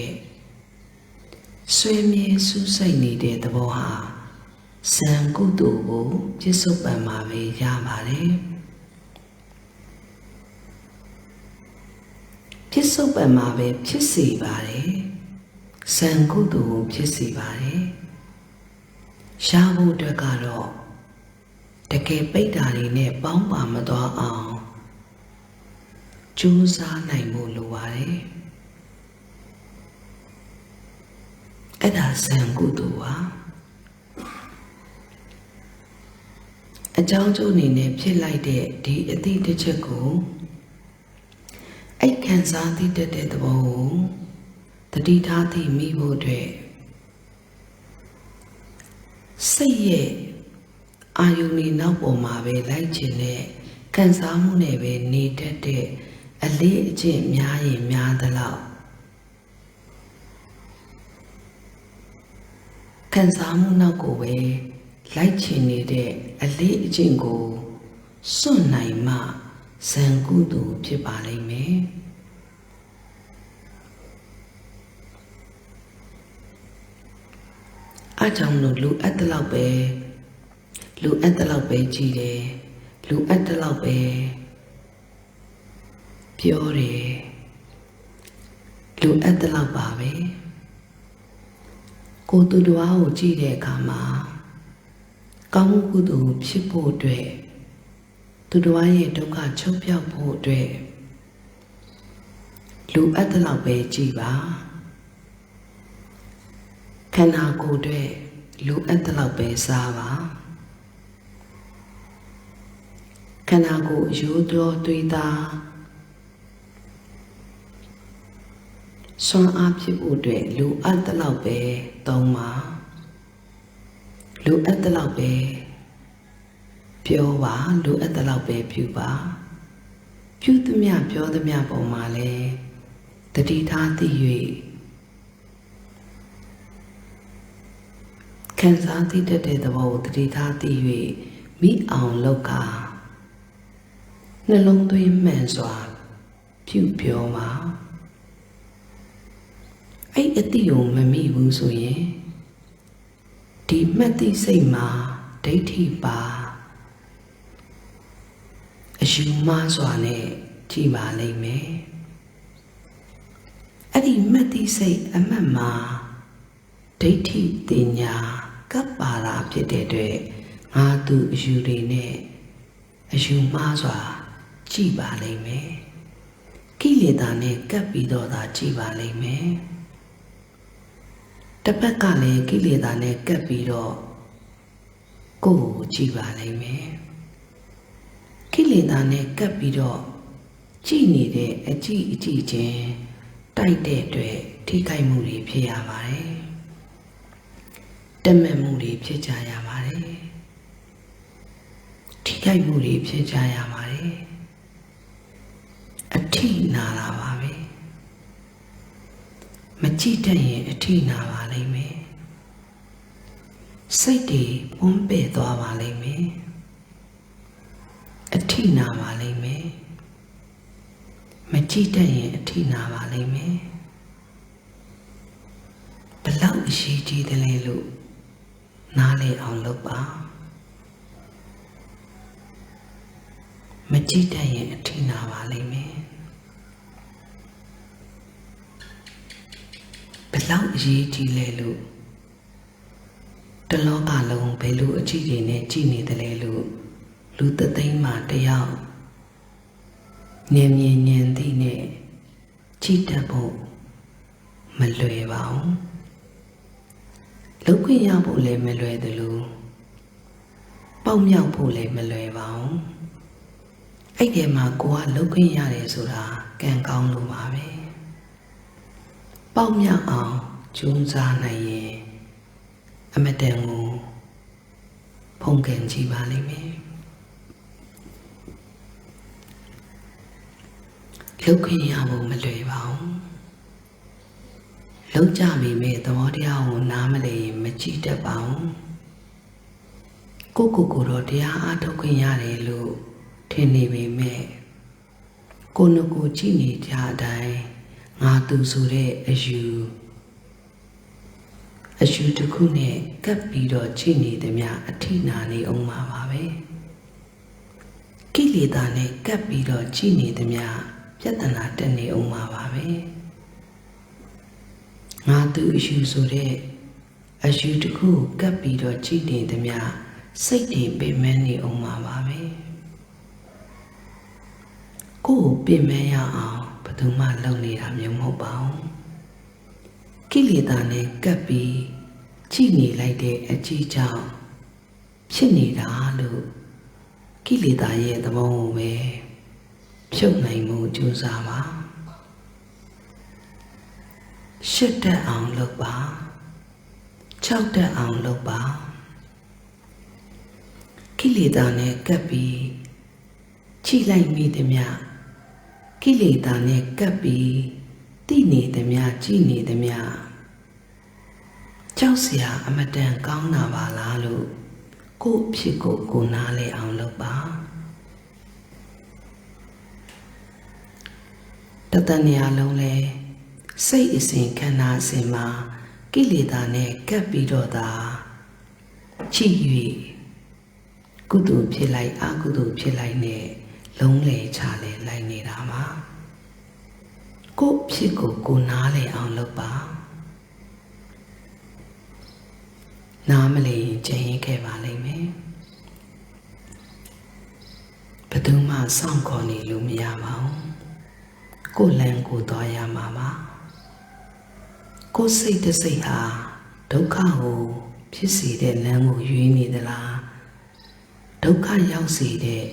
A: ဲ့ဆွေးမြဲစူးစိုက်နေတဲ့သဘောဟာဇန်ကုသိုလ်ကိုပြစ္ဆုတ်ပံမှာပဲရပါတယ်ပြစ္ဆုတ်ပံမှာပဲဖြစ်စေပါတယ်ဇန်ကုသိုလ်ကိုဖြစ်စေပါတယ်ရှားဖို့အတွက်ကတော့တကယ်ပိတ်တာတွေနဲ့ပေါင်းပါမသွားအောင်ကြိုးစားနိုင်ဖို့လိုပါတယ်အဲ့ဒါဇန်ကုသိုလ်ပါအကြောင်းကျိုးအနေနဲ့ဖြစ်လိုက်တဲ့ဒီအတိတစ်ချက်ကိုအဲ့ခံစားသိတတ်တဲ့သဘောကိုတတိထားသိမိဖို့အတွက်စိတ်ရဲ့အာယုန်နဲ့နောက်ပေါ်မှာပဲလိုက်ခြင်းနဲ့ခံစားမှုနဲ့ပဲနေတတ်တဲ့အလေးအကျင့်များရင်များသလောက်ခံစားမှုနောက်ကိုပဲလိုက်ချင်နေတဲ့အလေးအကျင့်ကိုစွန့်နိုင်မှဇန်ကုသိုလ်ဖြစ်ပါလိမ့်မယ်အားကြောင့်လို့လူအပ်တလောက်ပဲကြည်တယ်လူအပ်တလောက်ပဲပြောတယ်လူအပ်တလောက်ပါပဲကိုယ်သူတော်ကိုကြည့်တဲ့အခါမှာကောင်းမှုကုသိုလ်ဖြစ်ဖို့အတွက်သူတော်ရဲ့ဒုက္ခချုပ်ပြောက်ဖို့အတွက်လူအပ်တလောက်ပဲကြည်ပါခန္ဓာကိုယ်အတွက်လူအပ်တလောက်ပဲစားပါခန္ဓာကိုယ်အရိုးတော်သွေးသားစွမ်းအားဖြစ်ဖို့အတွက်လူအပ်တလောက်ပဲသုံးပါလူအပ်တလောက်ပဲပြောပါလူအပ်တလောက်ပဲပြုပါပြုသမျှပြောသမျှပုံမှာလဲတတိထားသိ၍ခံစားသိတတ်တဲ့သဘောကိုတတိထားသိ၍မိအောင်လောက်ကနှလုံးသွင်းမှန်စွာပြုပြောပါအဲ့အတိကိုမမိဘူးဆိုရင်ဒီမှတ်သိစိတ်မှာဒိဋ္ဌိပါ အယူမှားစွာနဲ့ကြည်ပါလိမ့်မယ်အဲ့ဒီမှတ်သိစိတ်အမှတ်မှာဒိဋ္ဌိတင်ညာကပ်ပါတာဖြစ်တဲ့အတွက်ငါသူအယူတွေနဲ့အယူမှားစွာကြည်ပါလိမ့်မယ်ကိလေသာနဲ့ကပ်ပြီးတော့သာကြည်ပါလိမ့်မယ်တစ်ဖက်ကလည်းကိလေသာနဲ့ကပ်ပြီးတော့ကိုယ်ကိုကြည်ပါလိမ့်မယ်ကိလေသာနဲ့ကပ်ပြီးတော့ကြည်နေတဲ့အကြည့်ချင်းတိုက်တဲ့အတွက်ထိခိုက်မှုတွေဖြစ်ရပါတယ်တက်မဲ့မှုတွေဖြစ်ကြရပါတယ်ထိခိုက်မှုတွေဖြစ်ကြရပါတယ်အထိနာတာပါပဲမကြည့်တတ်ရင်အထိနာပါလိမ့်မယ်စိတ်တွေဝန်းပဲ့သွားပါလိမ့်မယ်အထိနာပါလိမ့်မယ်မကြည့်တတ်ရင်အထိနာပါလိမ့်မယ်ဘလောက်အရှိကြီးတယ်လဲလို့နားလေအောင်လုပ်ပါမကြည့်တတ်ရင်အထိနာပါလိမ့်မယ်ဘလောက်အရေးကြီးလဲလို့တလောကလုံးဘယ်လိုအကြည့်တွေနဲ့ကြည့်နေတယ်လဲလို့လူသသိမ်းမှတယောက်ဉာဏ်မြင်ဉာဏ်သိနဲ့ကြည့်တတ်ဖို့မလွယ်ပါဘူးလုပ်ခွင့်ရဖို့လည်းမလွယ်သလိုပေါက်မြောက်ဖို့လည်းမလွယ်ပါဘူးအဲ့ဒီမှာကိုကလုပ်ခွင့်ရတယ်ဆိုတာကံကောင်းလို့ပါပဲပေါက်မြောက်အောင်ကြိုးစားနိုင်ရင်အမတန်ကိုဖုန်ကန်ကြည့်ပါလိမ့်မယ်လုပ်ခွင့်ရဖို့မလွယ်ပါဘူးလုံးကြမိမဲ့သဘောတရားကိုနားမလည်ရင်မကြည့်တတ်ပါဘူးကိုတော့တရားအားထုတ်ခွင့်ရတယ်လို့ထင်နေပေမဲ့ကိုယ်ကိုကြည့်နေကြတိုင်းငါသူဆိုတဲ့အယူတစ်ခုနဲ့ကပ်ပြီးတော့ကြည့်နေသည်များအထိနာနေအောင်ပါပဲကိလေသာနဲ့ကပ်ပြီးတော့ကြည့်နေသည်များပြဿနာတက်နေအောင်ပါပဲငါသူအယူဆိုတဲ့အယူတစ်ခုကပ်ပြီးတော့ကြည့်နေသည်များစိတ်တွေပင်မနေအောင်ပါပဲကိုယ်ပင်မရအောင်ဘယ်သူမှလုပ်နေတာမျိုးမဟုတ်ပါဘူးကိလေသာနဲ့ကပ်ပြီးကြည့်နေလိုက်တဲ့အကြည့်ကြောင့်ဖြစ်နေတာလို့ကိလေသာရဲ့သဘောကိုပဲဖြုတ်နိုင်မှုကြိုးစားပါရှစ်တက်အောင်လုပ်ပါ6တက်အောင်လုပ်ပါကိလေသာနဲ့ကပ်ပြီးကြည့်လိုက်မိသည်များကိလေသာနဲ့ကပ်ပြီးသိနေသည်များကြည့်နေသည်များကြောက်စရာအမတန်ကောင်းတာပါလားလို့ကိုယ့်ဖြစ်ကိုနားလဲအောင်လုပ်ပါတတန်နေရာလုံးလဲစိတ်အစဉ်ခန္ဓာအစဉ်မှာကိလေသာနဲ့ကပ်ပြီးတော့သာကြည့်၍ကုသိုလ်ဖြစ်လိုက်အကုသိုလ်ဖြစ်လိုက်နဲ့လုံးလေချလေလိုက်နေတာပါကိုယ့်ဖြစ်ကိုနားလဲအောင်လုပ်ပါနားမလည်ရင်ကျင်ရင်ခဲ့ပါလိမ့်မယ်ဘယ်သူမှစောင့်ခေါ်နေလို့မရပါဘူးကိုယ်လမ်းကိုသွားရမှာပါကိုယ်စိတ်တစ်စိတ်ဟာဒုက္ခကိုဖြစ်စေတဲ့လမ်းကိုရွေးနေသလားဒုက္ခရောက်စေတဲ့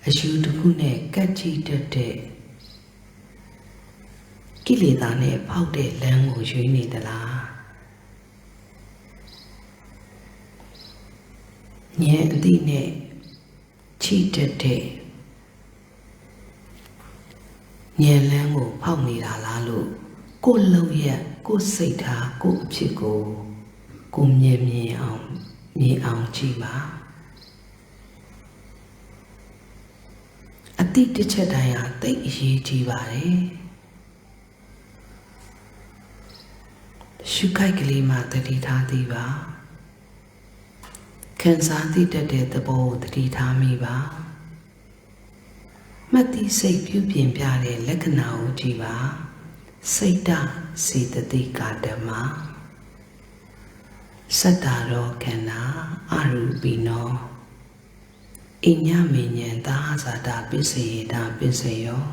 A: အယူတစ်ခုနဲ့ကပ်ကြည့်တတ်တဲ့ကိလေသာနဲ့ဖောက်တဲ့လမ်းကိုရွေးနေသလားဉာဏ်အသိနဲ့ချီတတ်တဲ့ဉာဏ်လမ်းကိုဖောက်နေတာလားလို့ကိုယ်လုံးရက်ကိုယ်စိတ်ထားကိုယ်အဖြစ်ကိုမြင်အောင်ကြည့်ပါအတိတစ်ချက်တိုင်းဟာသိအရေးကြီးပါတယ်ရှုခိုက်ကလေးမှတတိထားသည်ပါခံစားသိတတ်တဲ့သဘောကိုတတိထားမိပါ မတ်တိစိတ်ပြုပြင်ပြတဲ့လက္ခဏာကိုကြည့်ပါစိတ်တစေတသိက်ကာဓမ္မစတ္တာရောခန္ဓာအရူပိနောအညမေညံသာဇာတာပစ္စယေတာပစ္စယော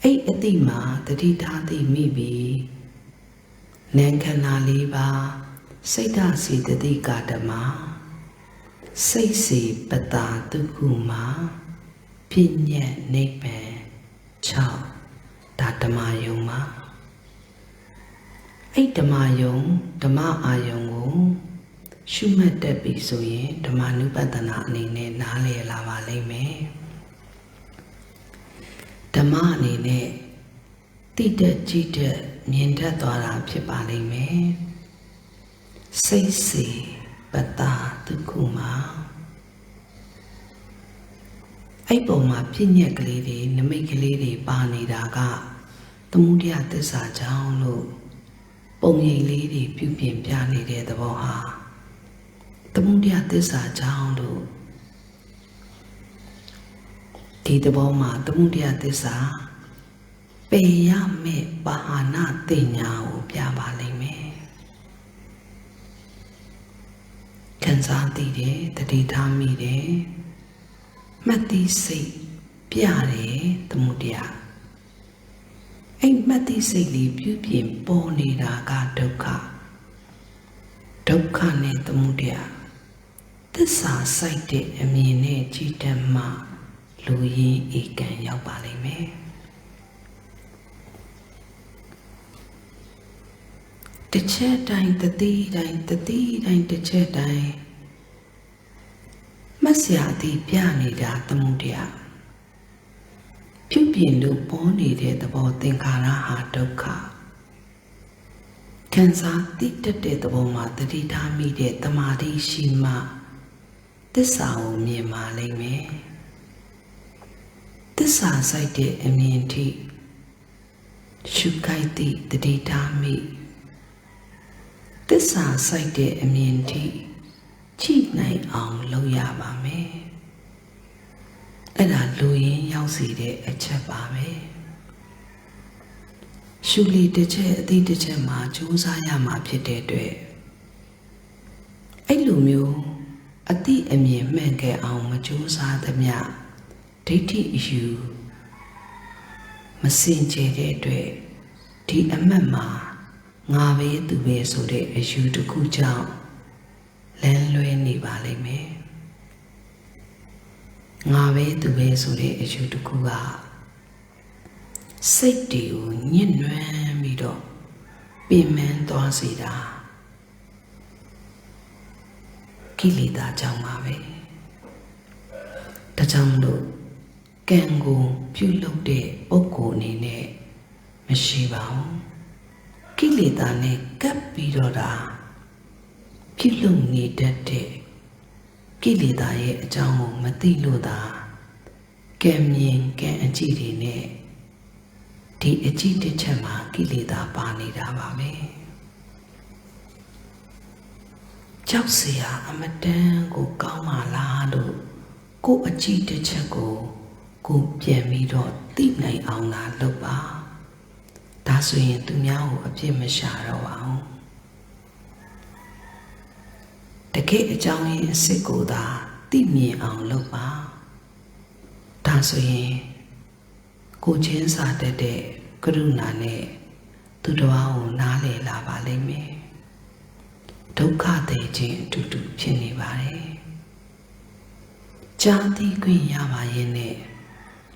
A: အဲ့အတိမှာတတိထားသိမိပြီနံခန္ဓာ၄ပါးစိတ်ဓာစေတသိက်ကာဓမ္မစိတ်စီပတာတုခုမှာပြဉ္ညတ်နိဗ္ဗာန်6ဒါဓမ္မယုံမှာအဲ့ဓမ္မယုံဓမ္မအာယုံကိုရှုမှတ်တတ်ပြီဆိုရင်ဓမ္မနုပဒနာအနေနဲ့နားလည်လာပါလိမ့်မယ်ဓမ္မအနေနဲ့တိတက်ကြည်တက်မြင်တတ်သွားတာဖြစ်ပါလိမ့်မယ်စိတ်စီပတာတုခုမှာအဲ့ပုံမှာပြည့်ညက်ကလေးတွေနမိတ်ကလေးတွေပါနေတာကသမုဒယသစ္စာကြောင့်လို့ပုံရိပ်လေးတွေပြုပြင်ပြနေတဲ့သဘောဟာသမုဒယသစ္စာကြောင့်လို့ဒီသဘောမှာသမုဒယသစ္စာပေရမဲ့ပါဟနာတင်ညာကိုပြပါလိမ့်မယ်ခံစားသိတယ်တတိထားမိတယ်မှတ်သိစိတ်ပြတယ်သမုဒယအဲ့မှတ်သိစိတ်လေးပြုပြင်ပေါ်နေတာကဒုက္ခဒုက္ခနဲ့သမုဒယသစ္စာစိုက်တဲ့အမြင်နဲ့ကြည်တတ်မှလူရင်းဧကံရောက်ပါလိမ့်မယ်တစ်ချက်တိုင်းတတိတိုင်းတတိတိုင်းတစ်ချက်တိုင်းမဆရာသည်ပြနေတာသမုဒယပြုပြင်လို့ပေါ်နေတဲ့သဘောသင်္ခါရဟာဒုက္ခခံစားသိတတ်တဲ့သဘောမှာတတိထားမိတဲ့တမာတိရှိမှသစ္စာကိုမြင်ပါလိမ့်မယ်သစ္စာစိုက်တဲ့အမြင်ထိရှုခိုက်သည့်တတိထားမိသစ္စာစိုက်တဲ့အမြင်ထိကြည့်နိုင်အောင်လုပ်ရပါမယ်အဲ့ဒါလူရင်းရောက်စီတဲ့အချက်ပါပဲရှုလီတစ်ချက်အသိတစ်ချက်မှာကြိုးစားရမှာဖြစ်တဲ့အတွက်အဲ့လိုမျိုးအတိအမြင်မှန်ခဲ့အောင်မကြိုးစားသမျှဒိဋ္ဌိအယူမစင်ကြယ်တဲ့အတွက်ဒီအမှတ်မှာငါပဲသူပဲဆိုတဲ့အယူတစ်ခုကြောင့်လမ်းလွဲနေပါလိမ့်မယ်ငါပဲသူပဲဆိုတဲ့အယူတစ်ခုကစိတ်တွေကိုညှဉ်းနှွမ်းပြီးတော့ပင်ပန်းသွားစေတာကိလေသာကြောင့်ပါပဲဒါကြောင့်မလို့ကံကိုပြုလုပ်တဲ့ပုဂ္ဂိုလ်အနေနဲ့မရှိပါဘူးကိလေသာနဲ့ကပ်ပြီးတော့တာပြုလုပ်နေတတ်တဲ့ကိလေသာရဲ့အကြောင်းကိုမသိလို့သာကံမြင်ကံအကြည့်တွေနဲ့ဒီအကြည့်တစ်ချက်မှာကိလေသာပါနေတာပါပဲကြောက်เสียအမတန်ကိုကောင်းပါလားလို့ကိုယ်အကြည့်တစ်ချက်ကိုကိုပြန်ပြီးတော့သိနိုင်အောင်လာလုပ်ပါဒါဆိုရင်သူများကိုအပြစ်မရှာတော့ပါဘူးတကယ်အကြောင်းရင်းအစစ်ကိုသာသိမြင်အောင်လုပ်ပါဒါဆိုရင်ကိုချင်းစာတတ်တဲ့ကရုဏာနဲ့သူတော်ကိုနားလည်လာပါလိမ့်မယ်ဒုက္ခတဲ့ခြင်းအတူတူဖြစ်နေပါတယ်ကြာသိခွင့်ရပါရဲ့နဲ့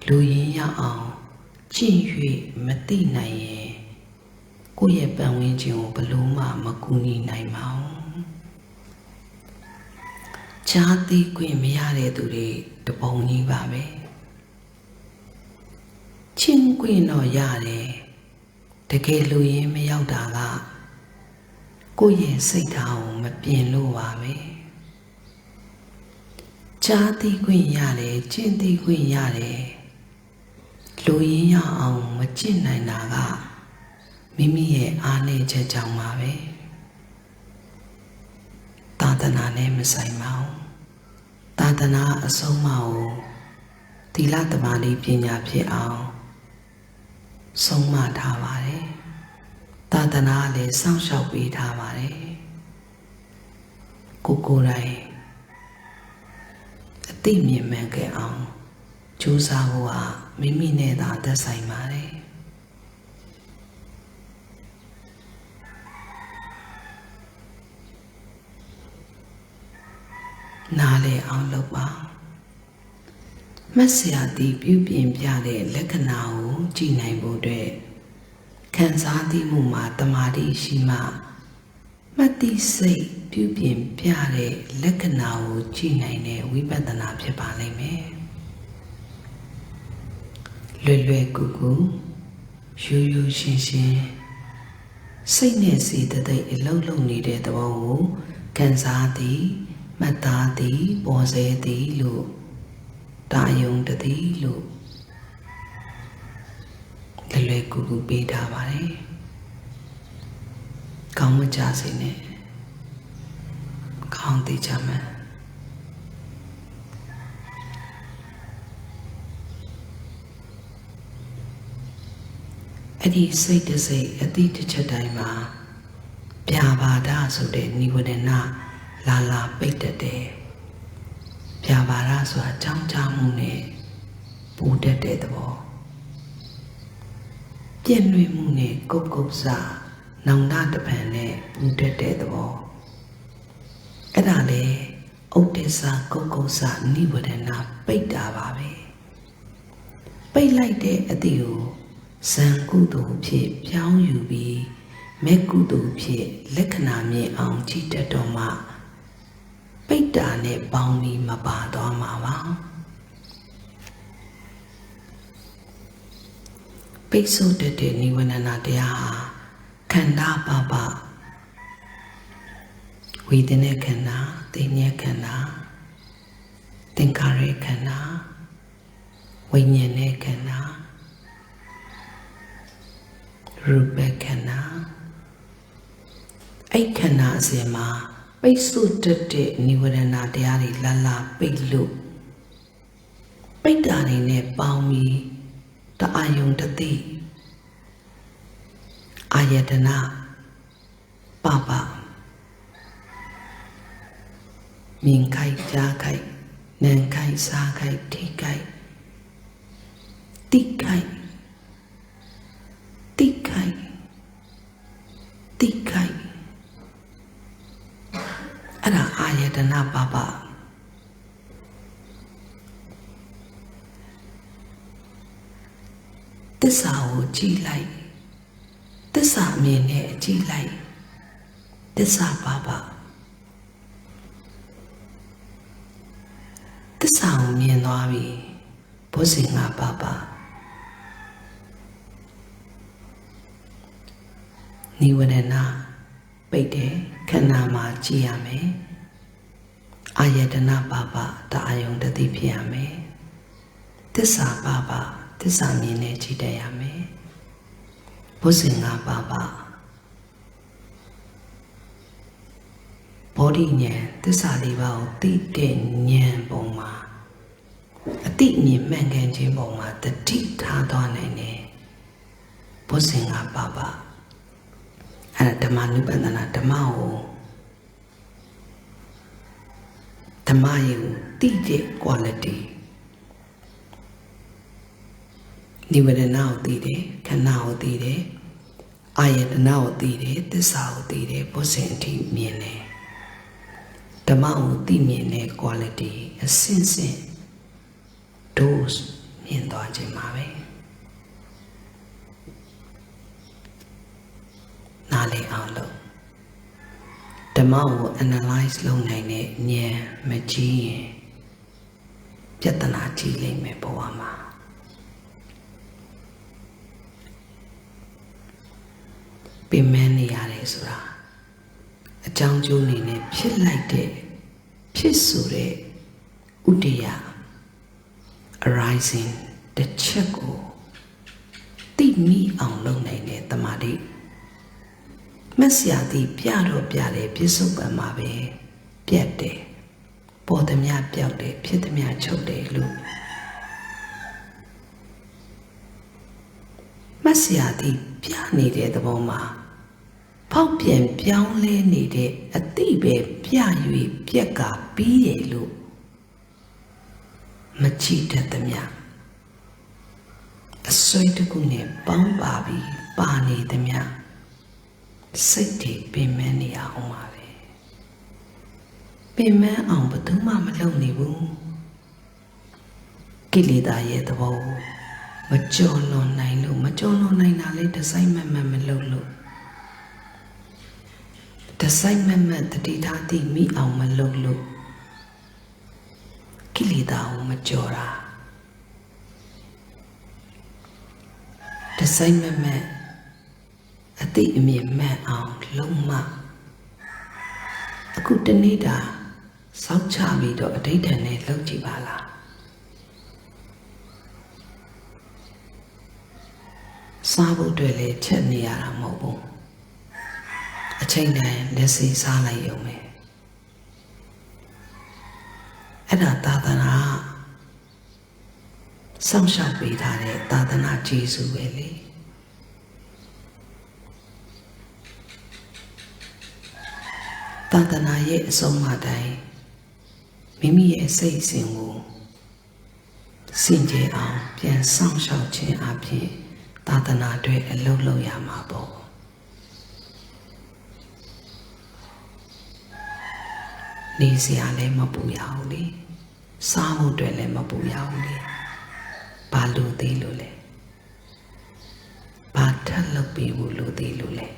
A: လူရင်းရအောင်ကျင့်၍မသိနိုင်ရင်ကိုယ့်ရဲ့ပတ်ဝန်းကျင်ကိုဘလို့မှမကူညီနိုင်ပါဘူးကြာသိခွင့်မရတဲ့သူတွေတပုံကြီးပါပဲချင်းခွင့်တော့ရတယ်တကယ်လူရင်းမရောက်တာကကိုယ့်ရဲ့စိတ်ထားကိုမပြင်လို့ပါပဲကြားသိခွင့်ရတယ်ကျင့်သိခွင့်ရတယ်လူရင်းရအောင်မကျင့်နိုင်တာကမိမိရဲ့အားနည်းချက်ကြောင့်ပါပဲသာသနာနဲ့မဆိုင်ပါဘူးသာသနာအဆုံးအမကို သီလသမာဓိပညာဖြစ်အောင်ဆုံးမထားပါတယ်သာသနာလည်းစောင့်ရှောက်ပေးထားပါတယ်ကိုယ်တိုင်အသိမြင်မှန်ခဲ့အောင်ကြိုးစားဖို့ဟာမိမိနဲ့သာသက်ဆိုင်ပါတယ်နားလည်အောင်လုပ်ပါမတ်ဆရာတီပြုပြင်ပြတဲ့လက္ခဏာကိုကြည့်နိုင်ဖို့အတွက်ခံစားသိမှုမှာတမာတိရှိမှမှတ်သိစိတ်ပြုပြင်ပြတဲ့လက္ခဏာကိုကြည့်နိုင်တဲ့ဝိပဿနာဖြစ်ပါလိမ့်မယ်လွယ်လွယ်ကူကူရိုးရိုးရှင်းရှင်းစိတ်နဲ့စိတ်သိက်အလုံးလုံးနေတဲ့သဘောကိုခံစားသည်မှတ်သားသည်ပေါ်စေသည်လို့တာယုံတသည်လို့လွယ်လွယ်ကူကူပေးထားပါတယ်ကောင်းမကြစေနဲ့ကောင်းသိကြမယ်အဲ့ဒီစိတ်တစ်စိတ်အတိတစ်ချက်တိုင်းမှာပြာပါဒဆိုတဲ့နိဝရဏလာလာပိတ်တတ်တယ်ပြာပါဒဆိုတာကြောင်းကြမှုနဲ့ပူတတ်တဲ့သဘောပြည့်နှွေးမှုနဲ့ကုတ်ကုတ်စနောင်တတပံနဲ့ပူတတ်တဲ့သဘောအဲ့ဒါလေဥဒ္ဒစ္စကုတ်ကုတ်စနိဝရဏပိတ်တာပါပဲပိတ်လိုက်တဲ့အတိကိုဇံကုသိုလ်ဖြစ်ပြောင်းယူပြီးမေကုသိုလ်ဖြစ်လက္ခဏာမြင်အောင်ကြည့်တတ်တော့မှပိတ္တာနဲ့ပေါင်းပြီးမပါသွားမှာပါပိတ်ဆို့တဲ့နိဝရဏတရားဟာခန္ဓာပပဝေဒနာခန္ဓာသိဉ္ဇခန္ဓာသင်္ခါရခန္ဓာဝိညာဉ်နဲ့ခန္ဓာရူပခန္ဓာအဲ့ခန္ဓာအစဉ်မှာပိတ်ဆို့တဲ့နိဝရဏတရားတွေလလပိတ်လို့ပိတ်တာတွေနဲ့ပေါင်းပြီးတအာယုံတသိအာယတနာပပမြင်ခိုက်ကြားခိုက်နားခိုက်စားခိုက်ထိခိုက်တိခိုက်တိခိုက်တိခိုက်အဲ့ဒါအာယတနာပပသစ္စာကိုကြည့်လိုက်သစ္စာမြင်နဲ့ကြည့်လိုက်သစ္စာပပသစ္စာကိုမြင်သွားပြီဘုဇင်္ဂပပနိဝရဏပိတ်တယ်ခန္ဓာမှာကြည့်ရမယ်အာယတနာပပတအာယုံတသိဖြစ်ရမယ်သစ္စာပပသစ္စာမြင်နဲ့ကြည့်တတ်ရမယ်ဘုဇင်္ဂပပဘောဓိဉာဏ်သစ္စာလေးပါးကိုသိတဲ့ဉာဏ်ပုံမှာအတိအမြင်မှန်ကန်ခြင်းပုံမှာတတိထားသွားနိုင်တယ်ဘုဇင်္ဂပပအဲ့ဒါဓမ္မနုပဒနာဓမ္မကိုဓမ္မရဲ့တိတဲ့ quality နိဝရဏကိုသိတယ်ခန္ဓာကိုသိတယ်အာယတနာကိုသိတယ်သစ္စာကိုသိတယ်ဘုဇင်အထိမြင်တယ်ဓမ္မကိုသိမြင်တဲ့ quality အစဉ်စဉ် dose မြင်သွားခြင်းပါပဲနားလည်အောင်လို့ဓမ္မကို analyze လုပ်နိုင်တဲ့ဉာဏ်မကြီးရင်ပြဿနာကြီးလိမ့်မယ်ဘဝမှာပင်မနေရတယ်ဆိုတာအကြောင်းကျိုးနေနဲ့ဖြစ်လိုက်တဲ့ဖြစ်ဆိုတဲ့ဥဒိယ arising တစ်ချက်ကိုသိမိအောင်လုပ်နိုင်တဲ့တမာတိမက်ဆရာသည်ပြတော့ပြတယ်ပြစ္ဆုတ်ပံမှာပဲပြတ်တယ်ပေါ်သမျှပြောက်တယ်ဖြစ်သမျှချုပ်တယ်လို့ စရာသည်ပြနေတဲ့သဘောမှာဖောက်ပြန်ပြောင်းလဲနေတဲ့အတိပဲပြ၍ပြက်ကပြီးတယ်လို့မကြည့်တတ်သမျှအစွဲတစ်ခုနဲ့ပေါင်းပါပြီးပါနေသမျှစိတ်တွေပင်မနေအောင်ပါပဲပင်မအောင်ဘယ်သူမှမလုပ်နေဘူးကိလေသာရဲ့သဘောမကြော်လွန်နိုင်လို့မကြော်လွန်နိုင်တာလေဒီဇိုင်းမမလုပ်လို့ဒီဇိုင်းမတတိထားသိမိအောင်မလုပ်လို့ကိလေသာကိုမကြော်တာဒီဇိုင်းမအသိအမြင်မှန်အောင်လုံးမအခုတနေ့တာစောက်ချပြီးတော့အဋ္ဌံနဲ့လှုပ်ကြည့်ပါလားစားဖို့အတွက်လည်းချက်နေရတာမဟုတ်ဘူးအချိန်တိုင်းလက်စီစားလိုက်ရုံပဲအဲ့ဒါသာသနာစောင့်ရှောက်ပေးထားတဲ့သာသနာကျေးဇူးပဲလေသာသနာရဲ့အဆုံးအမတိုင်းမိမိရဲ့စိတ်စဉ်ကိုစင်ကြယ်အောင်ပြန်စောင့်ရှောက်ခြင်းအပြင်သာသနာတွေအလုပ်လုပ်ရမှာပေါ့နေစရာလည်းမပူရဘူးလေစားဖို့အတွက်လည်းမပူရဘူးလေဘာလို့သေးလို့လဲဘာထပ်လုပ်ပြီးဘူးလို့သေးလို့လဲ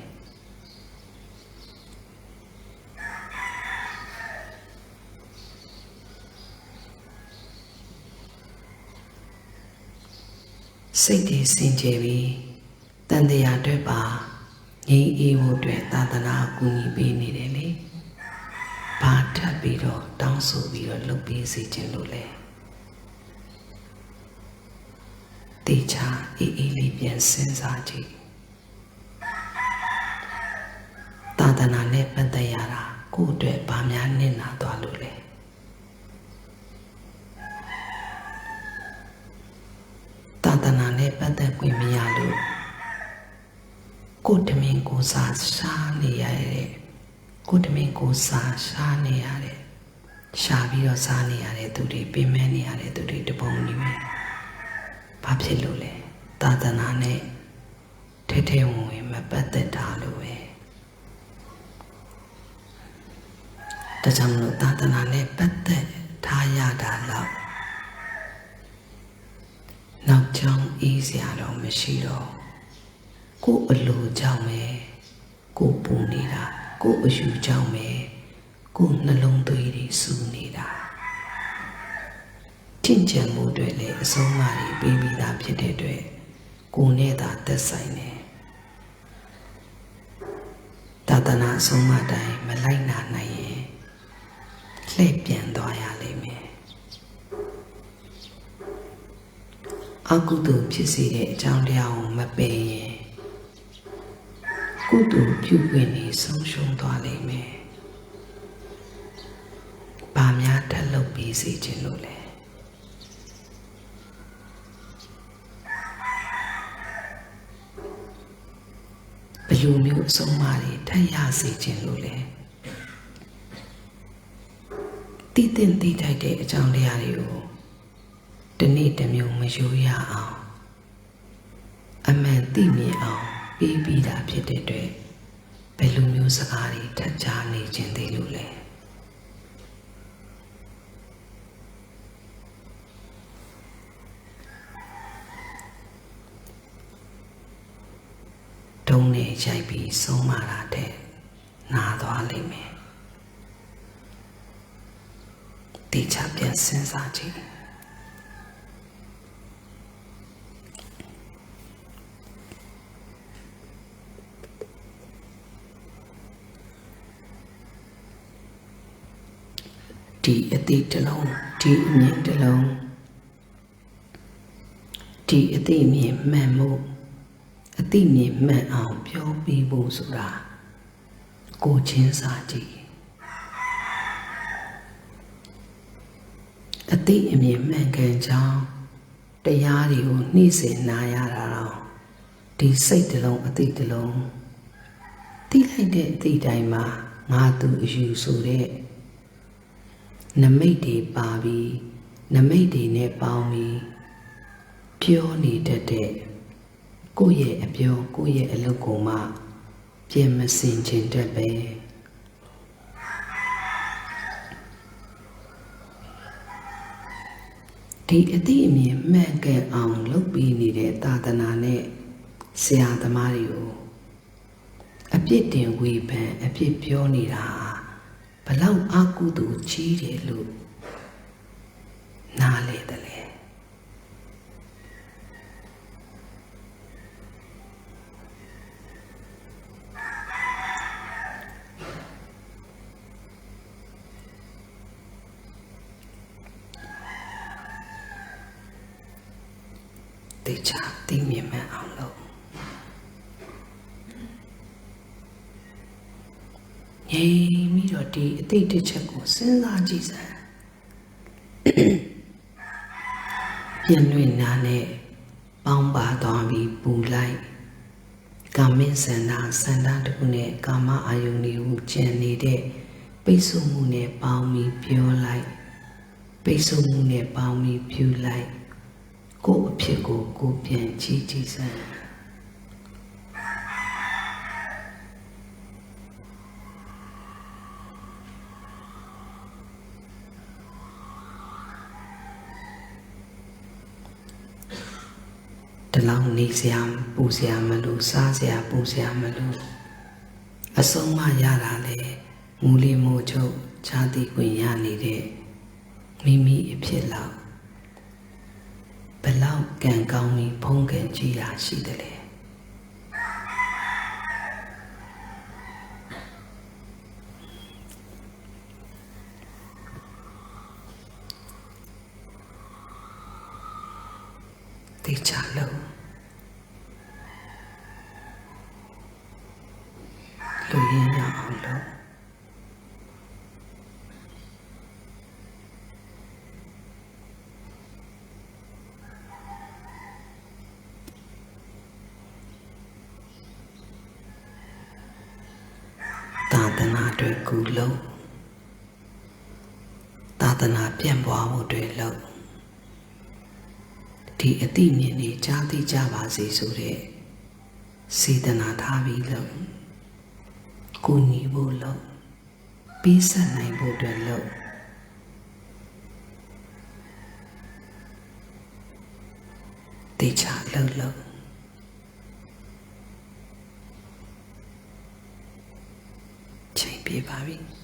A: စိတ်တွေစင်ကြယ်ပြီးတန်တရားအတွက်ပါငြိမ်းအေးဖို့အတွက်သာသနာကူညီပေးနေတယ်လေဘာထပ်ပြီးတော့တောင်းဆိုပြီးတော့လုပ်ပေးစေခြင်းလို့လဲတေချာအေးအေးလေးပြန်စဉ်းစားကြည့်သာသနာနဲ့ပတ်သက်ရတာကိုယ့်အတွက်ဘာများနစ်နာသွားလို့လဲသာသနာနဲ့ပတ်သက်ခွင့်မရလို့ကိုယ်တမင်ကိုယ်စားရှားနေရတဲ့ကိုယ်တမင်ကိုယ်စားရှားနေရတဲ့ရှားပြီးတော့စားနေရတဲ့သူတွေပင်မနေရတဲ့သူတွေတပုံနေမယ်ဘာဖြစ်လို့လဲသာသနာနဲ့ထဲထဲဝင်ဝင်မပတ်သက်တာလို့ပဲဒါကြောင့်မလို့သာသနာနဲ့ပတ်သက်ထားရတာတော့နောက်ကြောင်းအေးစရာတော့မရှိတော့ကိုယ်အလိုကြောင့်ပဲကိုယ်ပူနေတာကိုယ်အယူကြောင့်ပဲကိုယ်နှလုံးသွေးတွေစူနေတာတင့်ကြံမှုတွေလည်းအဆုံးအမတွေပေးပြီးသားဖြစ်တဲ့အတွက်ကိုယ်နဲ့သာသက်ဆိုင်တယ်သာသနာအဆုံးအမတိုင်းမလိုက်နာနိုင်ရင်လှည့်ပြန်သွားရလိမ့်မယ်အကုသိုလ်ဖြစ်စေတဲ့အကြောင်းတရားကိုမပယ်ရင်ကုသိုလ်ပြုခွင့်နေဆုံးရှုံးသွားလိမ့်မယ်။ဘာများထပ်လုပ်ပြီးစေခြင်းလို့လဲ။ဘယ်လိုမျိုးအဆုံးအမတွေထပ်ရစေခြင်းလို့လဲ။တည်တင်တည်ထိုက်တဲ့အကြောင်းတရားတွေကိုတနေ့တစ်မျိုးမယူရအောင်အမှန်သိမြင်အောင်ပြီးပြီးတာဖြစ်တဲ့အတွက်ဘယ်လိုမျိုးစကားတွေထပ်ကြားနေခြင်းသေးလို့လဲတုံးနဲ့ရိုက်ပြီးဆုံးမတာတဲ့နာသွားလိမ့်မယ်တိကျပြန်စဉ်းစားကြည့်ဒီအသိတစ်လုံးဒီအမြင်တစ်လုံးဒီအသိမြင်မှန်မှုအသိမြင်မှန်အောင်ပြောပြီးဖို့ဆိုတာကိုချင်းစာကြည့်အသိအမြင်မှန်ကန်ကြောင်းတရားတွေကိုနှိမ့်စင်နာရတာတော့ ဒီစိတ်တစ်လုံးအသိတစ်လုံးတိလိုက်တဲ့အသိတိုင်းမှာငါသူအယူဆိုတဲ့နမိတ်တွေပါပြီးနမိတ်တွေနဲ့ပေါင်းပြီးပြောနေတတ်တဲ့ကိုယ့်ရဲ့အပြောကိုယ့်ရဲ့အလုပ်ကိုမှပြင်မစင်ချင်တတ်ပဲဒီအသိအမြင်မှန်ကန်အောင်လုပ်ပြီးနေတဲ့သာသနာနဲ့ဆရာသမားတွေကိုအပြစ်တင်ဝေဖန်အပြစ်ပြောနေတာဘလောက်အကုသိုလ်ကြီးတယ်လို့နားလေတယ်လေတေချာသိမြင်မှန်အောင်လုပ်ငြိမ်ပြီးတော့ဒီအတိတ်တစ်ချက်ကိုစဉ်းစားကြည့်စမ်းပြန်လွင်နာနဲ့ပေါင်းပါသွားပြီးပူလိုက်ကာမင်းစန္ဒတခုနဲ့ကာမအာယုန်တွေကိုကျန်နေတဲ့ပိတ်ဆို့မှုနဲ့ပေါင်းပြီးပြောလိုက်ပိတ်ဆို့မှုနဲ့ပေါင်းပြီးဖြူလိုက်ကိုယ့်အဖြစ်ကိုကိုယ်ပြန်ကြည့်ကြည့်စမ်းတလောင်းနေစရာပူစရာမလိုစားစရာပူစရာမလိုအဆုံးမရတာလေမူလီမို့ချုပ်ခြားသိခွင့်ရနေတဲ့မိမိအဖြစ်လောက်ဘလောက်ကံကောင်းပြီးဖုံးကန်ကြည့်ရရှိတယ်လေတေချာလို့လူရင်းရအောင်လို့သာသနာတွေကူလို့သာသနာပြန့်ပွားမှုတွေလို့ဒီအသိဉာဏ်တွေကြားသိကြပါစေဆိုတဲ့စေတနာထားပြီးလို့ကိုညီဖို့လို့ပေးဆက်နိုင်ဖို့အတွက်လို့တေချာလို့ချိန်ပြေးပါပြီ